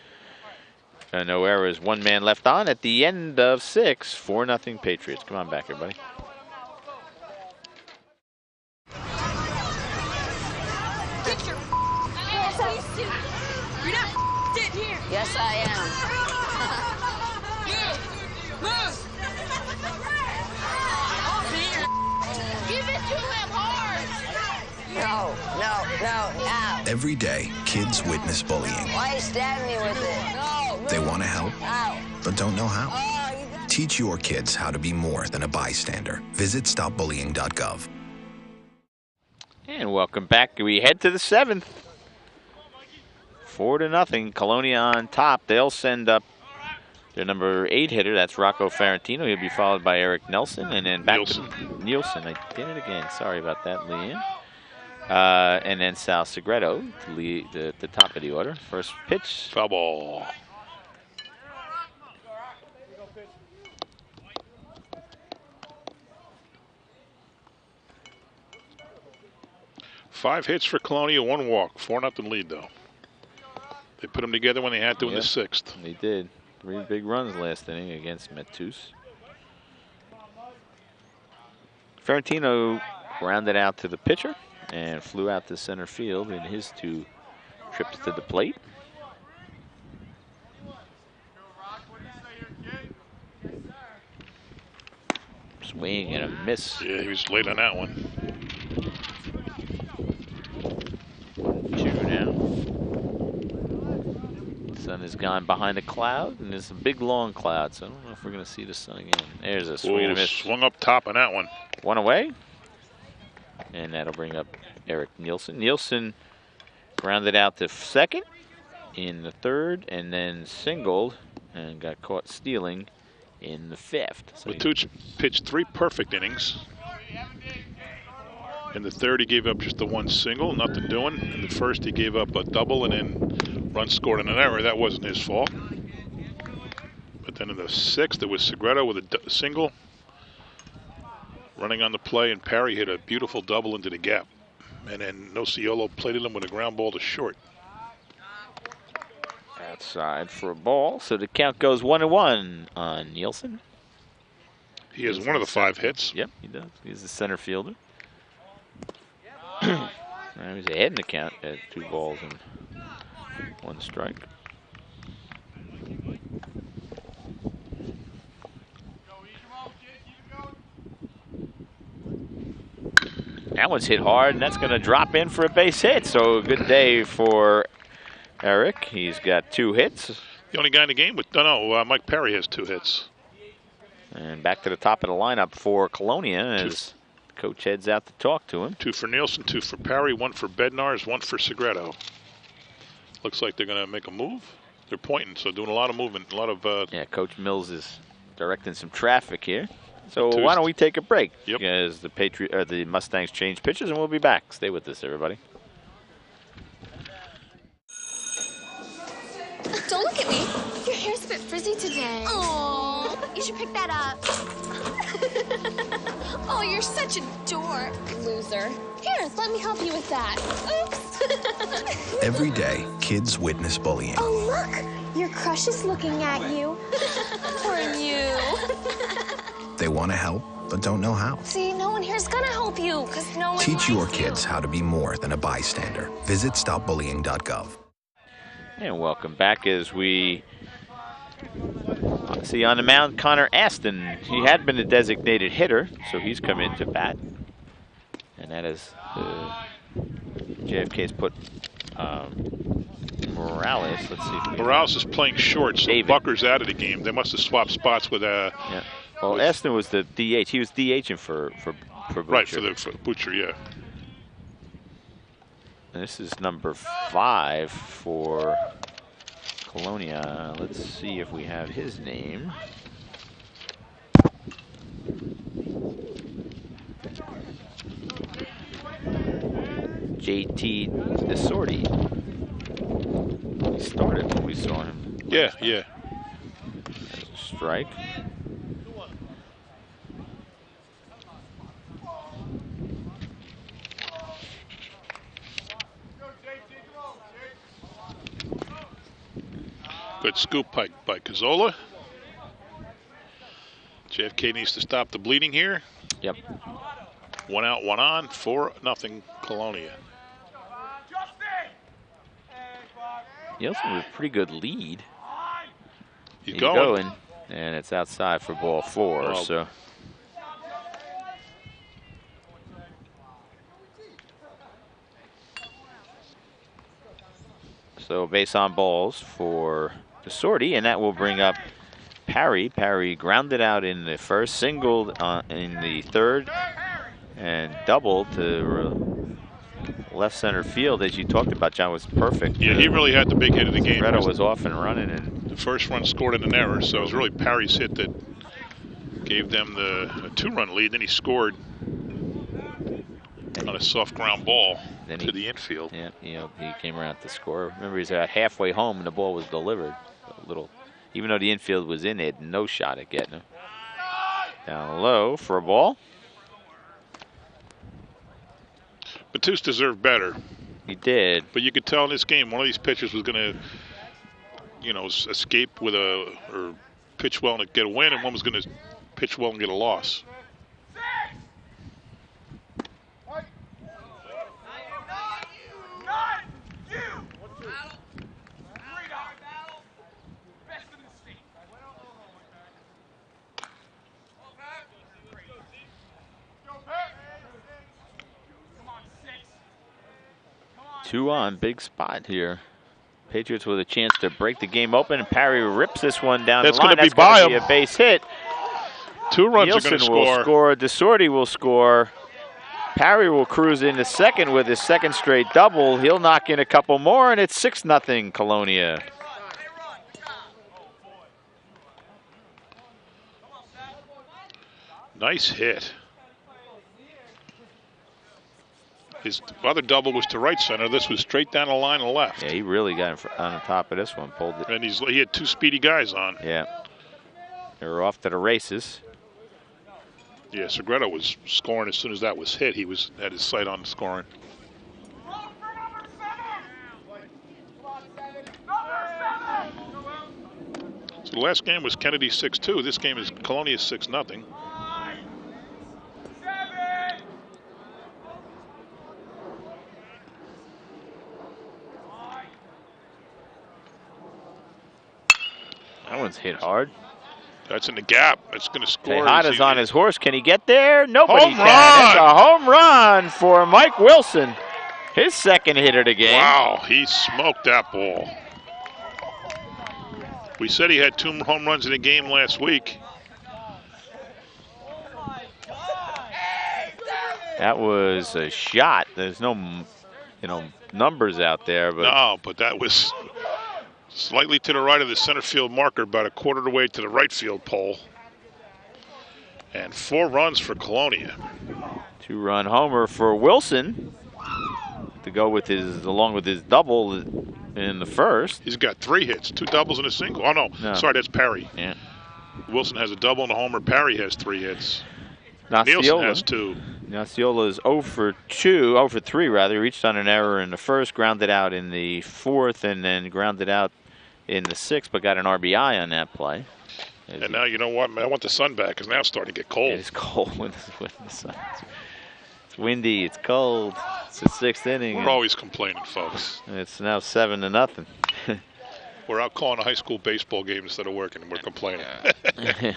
no errors. One man left on at the end of six. 4-0 Patriots. Come on back, everybody. You're not sitting here. Yes, I am. Move. Give it to him hard. No. Ow. Every day, kids witness bullying. Why are you stabbing me with it? No. They want to help, Ow. but don't know how. Teach your kids how to be more than a bystander. Visit stopbullying.gov. And welcome back. We head to the seventh. 4-0. Colonia on top. They'll send up their number 8 hitter. That's Rocco Ferrantino. He'll be followed by Eric Nelson. And then back to Nielsen. I did it again. Sorry about that, Leanne. And then Sal Segreto to lead the top of the order. First pitch. Foul ball. Five hits for Colonia, 1 walk. 4-0 lead, though. They put them together when they had to in the sixth. They did. 3 big runs last inning against Matus. Ferrantino grounded out to the pitcher and flew out to center field in his 2 trips to the plate. Swing and a miss. Yeah, he was late on that one. 2 now. Sun has gone behind a cloud, and it's a big, long cloud, so I don't know if we're going to see the sun again. There's a swing and a miss. Swung up top on that one. 1 away. And that'll bring up Eric Nielsen. Nielsen grounded out to second in the third, and then singled and got caught stealing in the fifth. So Matuch pitched 3 perfect innings. In the third, he gave up just the 1 single, nothing doing. In the first, he gave up a double and then run scored on an error. That wasn't his fault. But then in the sixth, it was Segreto with a single. Running on the play, and Parry hit a beautiful double into the gap. And then Nociolo plated him with a ground ball to short. Outside for a ball, so the count goes 1-1 on Nielsen. He has one of the 5 hits. Yep, he does. He's the center fielder. He's ahead in the count at 2 balls and 1 strike. That one's hit hard, and that's going to drop in for a base hit. So a good day for Eric. He's got 2 hits. The only guy in the game with Mike Perry has 2 hits. And back to the top of the lineup for Colonia as coach heads out to talk to him. 2 for Nielsen, 2 for Perry, 1 for Bednarz, 1 for Segredo. Looks like they're going to make a move. They're pointing, so doing a lot of movement, a lot of. Yeah, Coach Mills is directing some traffic here. So why don't we take a break? Yep. As the Mustangs change pitches, and we'll be back. Stay with us, everybody. Don't look at me. Your hair's a bit frizzy today. Oh, you should pick that up. Oh, you're such a dork, loser. Here, let me help you with that. Oops. Every day, kids witness bullying. Oh, look! Your crush is looking at you. Poor you. They want to help, but don't know how. See, no one here's gonna help you, because no one Teach your likes you. kids how to be more than a bystander. Visit stopbullying.gov. And welcome back as we see on the mound Connor Aston. He had been a designated hitter, so he's come in to bat. And that is JFK's put Morales. Let's see if Morales is playing short, so David. Bucker's out of the game. They must have swapped spots with Yeah. Well, Aston was the DH. He was DHing for Butcher. Right, for Butcher, yeah. And this is number 5 for Colonia. Let's see if we have his name. JT Desorti. He started when we saw him. Yeah, yeah. There's a strike. Good scoop by Cazzola. JFK needs to stop the bleeding here. Yep. 1 out, 1 on, 4-0 Colonia. Nielsen with a pretty good lead. He's going. And it's outside for ball 4. Oh. So base on balls for Desorti, and that will bring up Parry. Parry grounded out in the first, singled in the third, and doubled to left center field, as you talked about, John, was perfect. Yeah, he really had the big hit of the game. Reto was off and running. And the first run scored in an error, so it was really Parry's hit that gave them the 2-run lead. Then he scored on a soft ground ball to the infield. Yeah, he came around to score. Remember, he was about halfway home and the ball was delivered. A little, even though the infield was in, they had no shot at getting him. Down low for a ball. Matus deserved better. He did. But you could tell in this game, one of these pitchers was going to, escape with or pitch well and get a win, and one was going to pitch well and get a loss. Two on, big spot here. Patriots with a chance to break the game open, and Parry rips this one down the line. That's going to be a base hit. 2 runs Nielsen are going to will score. Desorti will score. Parry will cruise into second with his second straight double. He'll knock in a couple more, and it's 6-0 Colonia. Nice hit. His other double was to right center. This was straight down the line and left. Yeah, he really got on the top of this one. Pulled it. And he had 2 speedy guys on. Yeah. They were off to the races. Yeah, Segredo was scoring as soon as that was hit. He had his sight on scoring. So the last game was Kennedy 6-2. This game is Colonia 6-0. That one's hit hard. That's in the gap. That's going to score. Tejada's on his horse. Can he get there? Nobody home can. Run! It's a home run for Mike Wilson. His second hit of the game. Wow, he smoked that ball. We said he had 2 home runs in the game last week. That was a shot. There's no, numbers out there, but no, but that was slightly to the right of the center field marker, about a quarter of the way to the right field pole. And 4 runs for Colonia. 2-run homer for Wilson to go with along with his double in the first. He's got 3 hits, 2 doubles and a single. Oh, no. Sorry, that's Perry. Yeah. Wilson has a double and a homer. Perry has 3 hits. Naciola Nielsen has 2. Naciola is 0 for 3 rather. He reached on an error in the first, grounded out in the fourth, and then grounded out in the sixth, but got an RBI on that play. And now, you know what, man, I want the sun back because now it's starting to get cold. It's cold when the sun. It's windy, it's cold. It's the 6th inning. We're always complaining, folks. It's now 7-0. We're out calling a high school baseball game instead of working, and we're complaining. Of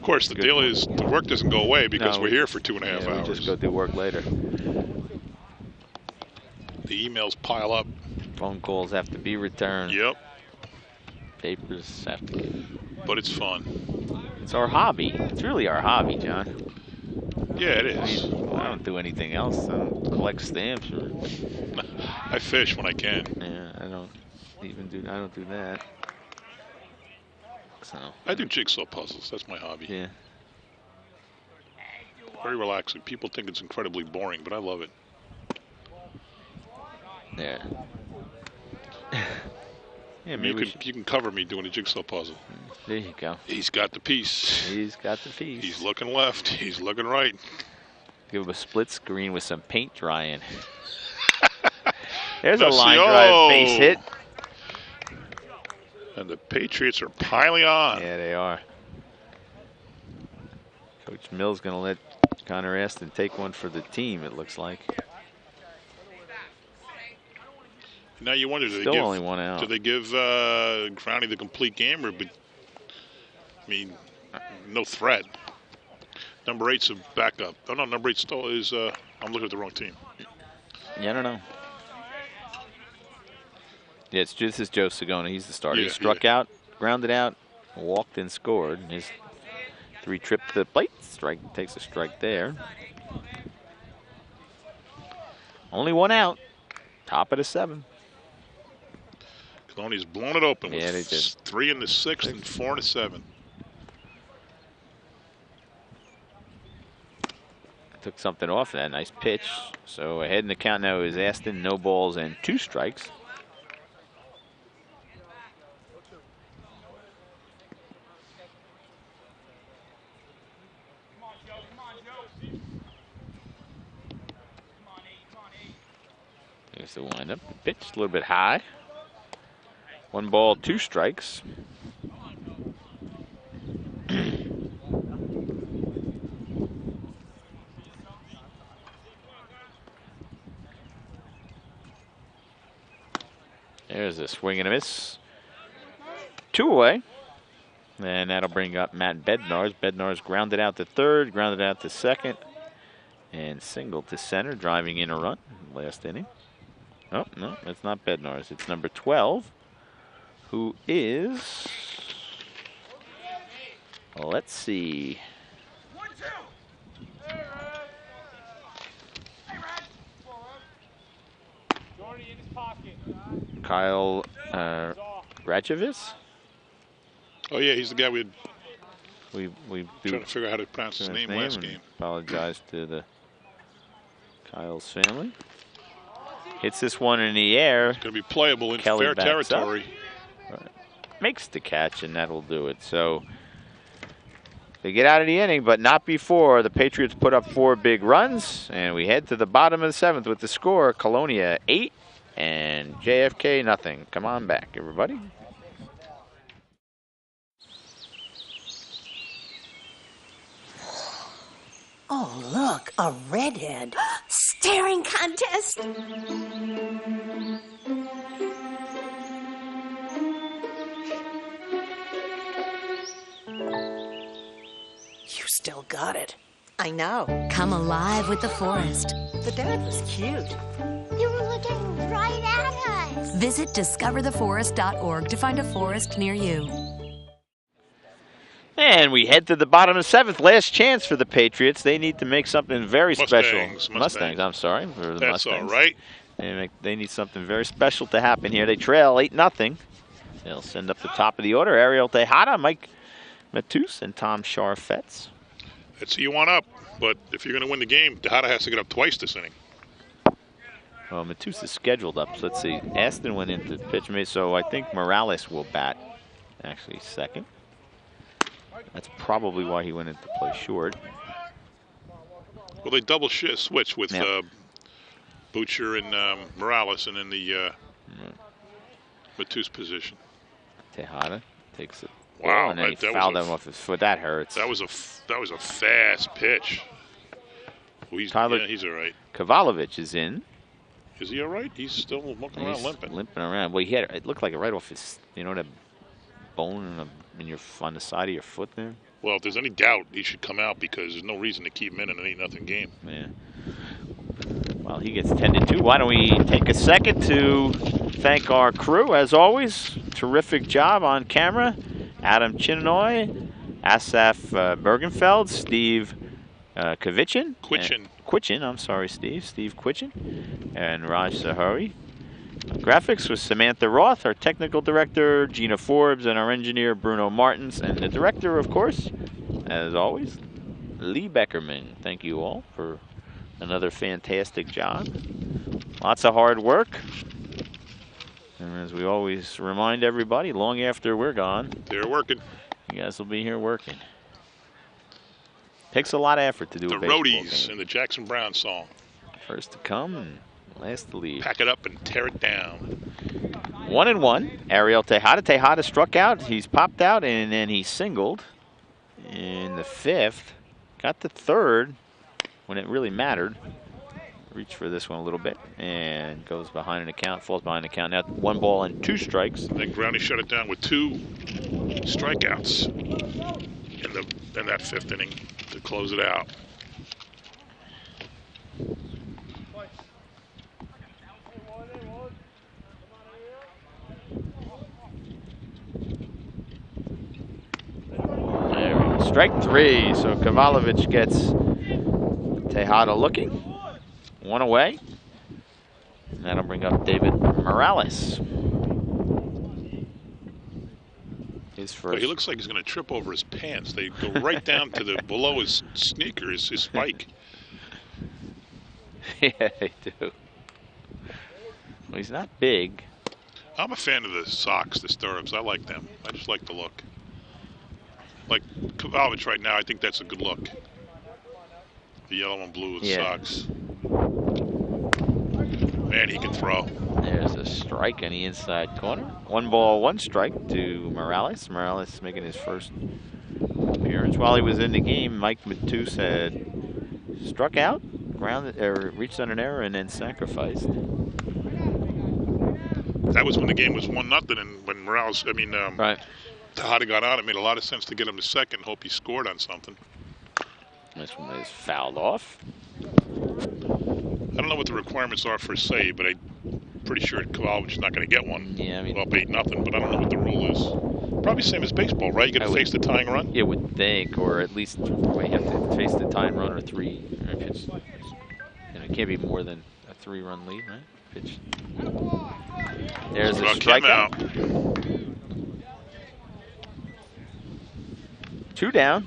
course, the deal is the work doesn't go away because we're here for 2.5 hours. We just go do work later. The emails pile up. Phone calls have to be returned. Yep. Papers have to. But it's fun. It's our hobby. It's really our hobby, John. Yeah, it is. I don't do anything else. I don't collect stamps or. I fish when I can. Yeah, I don't do that. So. I do jigsaw puzzles. That's my hobby. Yeah. Very relaxing. People think it's incredibly boring, but I love it. Yeah. Yeah, maybe you can cover me doing a jigsaw puzzle. There you go. He's got the piece. He's got the piece. He's looking left. He's looking right. Give him a split screen with some paint drying. There's a line drive base hit. And the Patriots are piling on. Yeah, they are. Coach Mills going to let Connor Aston take one for the team, it looks like. Now you wonder, do Still only 1 out. Do they give Crowley the complete game, or? I mean, no threat. Number 8's a backup. Oh no, number 8 still is. I'm looking at the wrong team. Yeah, I don't know. Yeah, this is Joe Sagona. He's the starter. Yeah, he struck out, grounded out, walked and scored. And his 3 trip to the plate. Strike, takes a strike there. Only 1 out. Top of the 7. Colonia's blown it open with they did. 3 in the 6th and 4 in the 7th. Took something off that nice pitch. So ahead in the count now is Aston, no balls and 2 strikes. Here's the windup. Pitch a little bit high. 1 ball, 2 strikes. There's a swing and a miss. 2 away. And that'll bring up Matt Bednarz. Bednarz grounded out to third, grounded out to second, and singled to center, driving in a run last inning. Oh, no, that's not Bednarz. It's number 12, who is, let's see. Kyle Rachevis? Oh yeah, he's the guy we trying to figure out how to pronounce his name last game. Apologize to the Kyle's family. Hits this one in the air. It's going to be playable in Kelly fair territory. Makes the catch, and that'll do it. So they get out of the inning, but not before the Patriots put up 4 big runs, and we head to the bottom of the 7th with the score: Colonia 8 and JFK nothing. Come on back, everybody. A redhead. Staring contest. You still got it. I know. Come alive with the forest. The dad was cute. They were looking right at us. Visit discovertheforest.org to find a forest near you. And we head to the bottom of the 7th. Last chance for the Patriots. They need to make something very special. Mustangs, I'm sorry. For the That's Mustangs. all right. They need something very special to happen here. They trail 8-0. They'll send up the top of the order. Ariel Tejada, Mike Matus, and Tom Scharfetz. Let's see you want up. But if you're going to win the game, Tejada has to get up twice this inning. Well, Matus is scheduled up. So let's see. Aston went into pitch me, so I think Morales will bat actually second. That's probably why he went into play short. Well, they double switch with Butcher and Morales, and in the Matus position. Tejada takes it. Wow, and then he fouled him off his foot. That hurts. That was a fast pitch. Well, he's all right. Kovalovich is in. Is he all right? He's still walking around limping. Limping around. Well, he had it looked like it right off his, that bone on the side of your foot there. Well, if there's any doubt, he should come out because there's no reason to keep him in an 8-0 game. Yeah. Well, he gets 10-2. Why don't we take a second to thank our crew, as always. Terrific job on camera. Adam Chinoy, Asaf Bergenfeld, Steve Kvichin. Quichin, I'm sorry, Steve. Steve Quichin. And Raj Sahari. Graphics was Samantha Roth, our technical director, Gina Forbes, and our engineer, Bruno Martins. And the director, of course, as always, Lee Beckerman. Thank you all for another fantastic job. Lots of hard work. And as we always remind everybody, long after we're gone, they're working. You guys will be here working. Takes a lot of effort to do a baseball roadies game. in the Jackson Brown song. First to come and last to leave. Pack it up and tear it down. 1-1. Ariel Tejada. Tejada struck out. He's popped out, and then he singled in the 5th. Got the 3rd when it really mattered. Reach for this one a little bit and goes behind an account, falls behind an account. Now 1 ball and 2 strikes. Then Growney shut it down with 2 strikeouts in that 5th inning to close it out. There we go. Strike 3. So Kovalovich gets Tejada looking. 1 away. And that'll bring up David Morales. His first. Well, he looks like he's going to trip over his pants. They go right down to the below his sneakers, his spike. Yeah, they do. Well, he's not big. I'm a fan of the socks, the stirrups. I like them. I just like the look. Like Kovalovich right now, I think that's a good look. The yellow and blue with socks. Man, he can throw. There's a strike in the inside corner. 1 ball, 1 strike to Morales. Morales making his first appearance. While he was in the game, Mike Matus had struck out, reached on an error, and then sacrificed. That was when the game was 1-0, and when Morales, Tejada got out, it made a lot of sense to get him to second. Hope he scored on something. This one is fouled off. I don't know what the requirements are for a save, but I'm pretty sure Kovalovich is not going to get one. Yeah, up 8-0, but I don't know what the rule is. Probably same as baseball, right? You got to face the tying run? You would think, or at least you have to face the tying run or 3. It can't be more than a 3-run lead, right? Pitch. There's a strikeout. 2 down.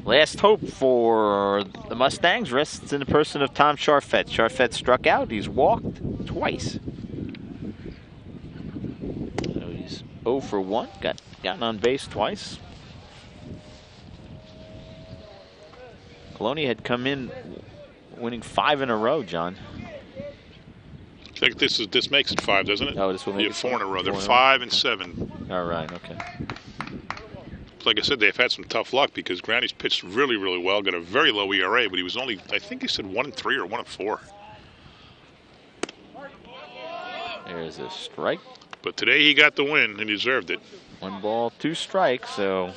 Last hope for the Mustangs rests in the person of Tom Scharfetz. Scharfetz struck out. He's walked twice. So he's 0 for 1. Gotten on base twice. Colonia had come in winning 5 in a row, John. think this makes it 5, doesn't it? Oh, this will make it 4 in a row. They're 4 in a row. 5 and 7. All right, okay. Like I said, they've had some tough luck because Granny's pitched really, really well. Got a very low ERA, but he was only, I think he said 1 and 3 or 1 and 4. There's a strike. But today he got the win and he deserved it. 1 ball, 2 strikes, so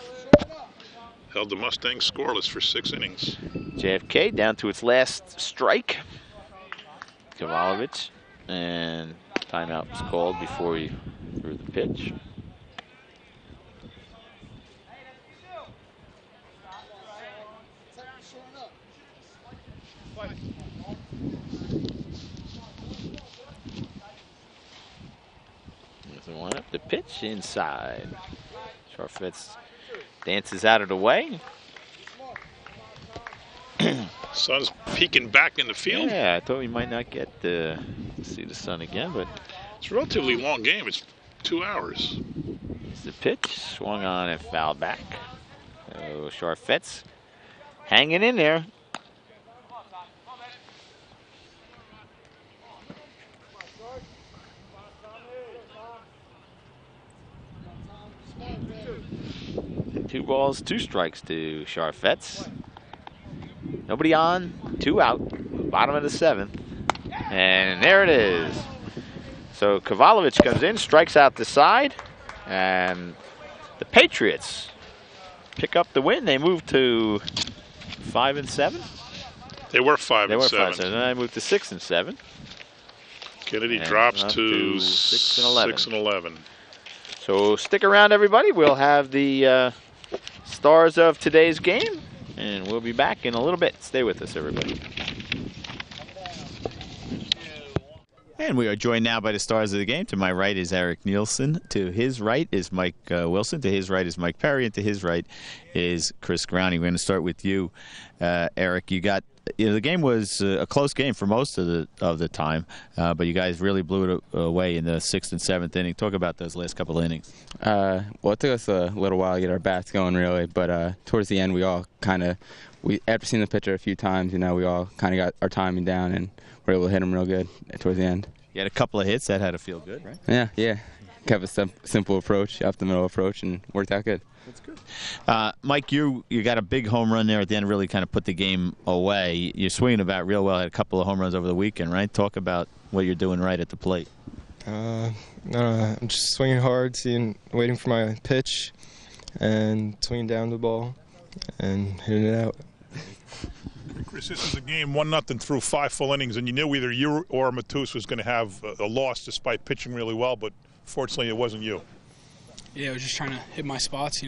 held the Mustangs scoreless for 6 innings. JFK down to its last strike. Kovalovich, and timeout was called before he threw the pitch. One up the pitch inside. Sharfetz dances out of the way. Sun's peeking back in the field. Yeah, I thought we might not get to see the sun again, but it's a relatively long game. It's 2 hours. It's the pitch, swung on and fouled back. So Sharfetz hanging in there. And 2 balls, 2 strikes to Sharfetz. Nobody on, 2 out, bottom of the 7th. And there it is. So Kovalovich comes in, strikes out the side, and the Patriots pick up the win. They move to 5 and 7. They were 5 and 7. They were 5 and 7. And I moved to 6 and 7. Kennedy drops to 6 and 11. 6 and 11. So stick around, everybody. We'll have the stars of today's game, and we'll be back in a little bit. Stay with us, everybody. And we are joined now by the stars of the game. To my right is Eric Nielsen. To his right is Mike Wilson. To his right is Mike Perry. And to his right is Chris Growney. We're going to start with you, Eric. You got the game was a close game for most of the time, but you guys really blew it away in the 6th and 7th inning. Talk about those last couple of innings. Well, it took us a little while to get our bats going, really, but towards the end, we all after seeing the pitcher a few times, we all kind of got our timing down and were able to hit him real good towards the end. You had a couple of hits that had to feel good, right? Yeah. Kept a simple approach, up the middle approach, and worked out good. That's good. Mike, you got a big home run there at the end, really kind of put the game away. You're swinging about real well. Had a couple of home runs over the weekend, right? Talk about what you're doing right at the plate. I'm just swinging hard, waiting for my pitch, and swinging down the ball and hitting it out. Chris, this is a game 1-0 through 5 full innings, and you knew either you or Matus was going to have a loss despite pitching really well, but fortunately it wasn't you. Yeah, I was just trying to hit my spots,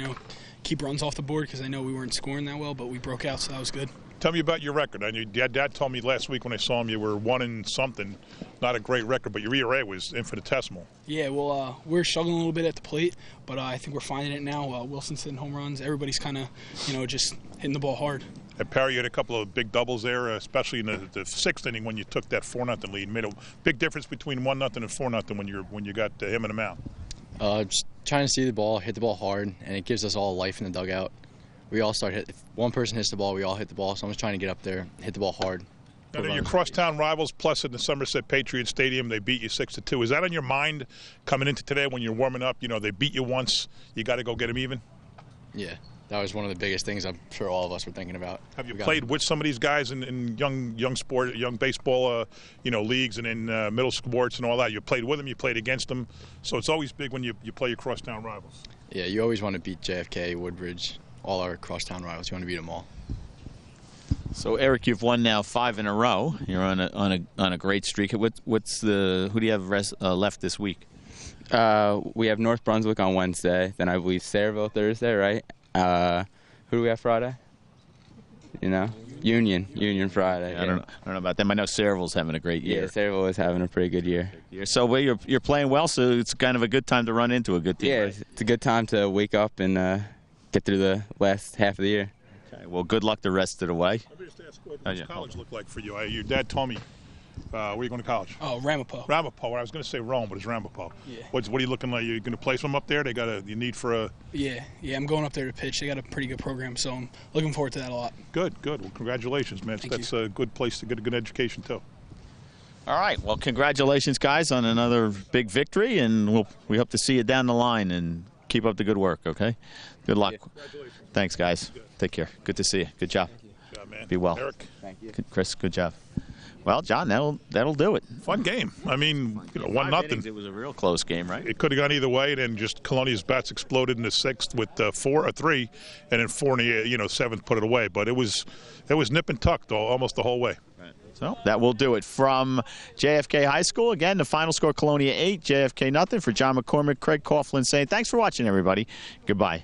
keep runs off the board because I know we weren't scoring that well, but we broke out, so that was good. Tell me about your record. I knew Dad told me last week when I saw him you were 1 and something. Not a great record, but your ERA was infinitesimal. Yeah, well, we're struggling a little bit at the plate, but I think we're finding it now. Wilson's hitting home runs. Everybody's kind of, just hitting the ball hard. At Perry, you had a couple of big doubles there, especially in the 6th inning when you took that 4-0 lead. Made a big difference between 1-0 and 4-0 when you got him in the mound. Just trying to see the ball, hit the ball hard, and it gives us all life in the dugout. We all start if one person hits the ball, we all hit the ball. So I'm just trying to get up there, hit the ball hard. And your crosstown rivals, plus in the Somerset Patriots Stadium, they beat you 6-2. Is that on your mind coming into today when you're warming up? They beat you once, you got to go get them even. Yeah, that was one of the biggest things I'm sure all of us were thinking about. Have you played with some of these guys in young baseball, leagues and in middle sports and all that? You played with them, you played against them, so it's always big when you play your crosstown rivals. Yeah, you always want to beat JFK, Woodbridge, all our crosstown rivals. You want to beat them all. So Eric, you've won now 5 in a row. You're on a great streak. Who do you have left this week? We have North Brunswick on Wednesday. Then I believe Sayreville Thursday, right? Who do we have Friday? Union Friday. Yeah, I don't know about them. I know Sayreville's having a great year. Yeah, Sayreville is having a pretty good year. So you're playing well. So it's kind of a good time to run into a good team. Yeah, right? It's a good time to wake up and get through the last half of the year. Okay. Well, good luck the rest of the way. Let me just ask what does college look like for you? Your dad told me. Where are you going to college? Oh, Ramapo. Ramapo. I was going to say Rome, but it's Ramapo. Yeah. What are you looking like? You going to play some up there? They got you need for a. Yeah. I'm going up there to pitch. They got a pretty good program, so I'm looking forward to that a lot. Good. Well, congratulations, man. That's a good place to get a good education too. All right. Well, congratulations, guys, on another big victory, and we hope to see you down the line and keep up the good work, okay? Good luck. Thanks, guys. Take care. Good to see you. Good job. Good job, man. Be well. Eric. Thank you. Chris, good job. Well, John, that'll do it. Fun game. I mean, 1-0. It was a real close game, right? It could have gone either way, and then just Colonia's bats exploded in the 6th with 4 or 3, and then 4 in the 7th put it away. But it was nip and tuck almost the whole way. Right. So that will do it from JFK High School. Again, the final score: Colonia 8, JFK nothing. For John McCormick, Craig Coughlin saying thanks for watching, everybody. Goodbye.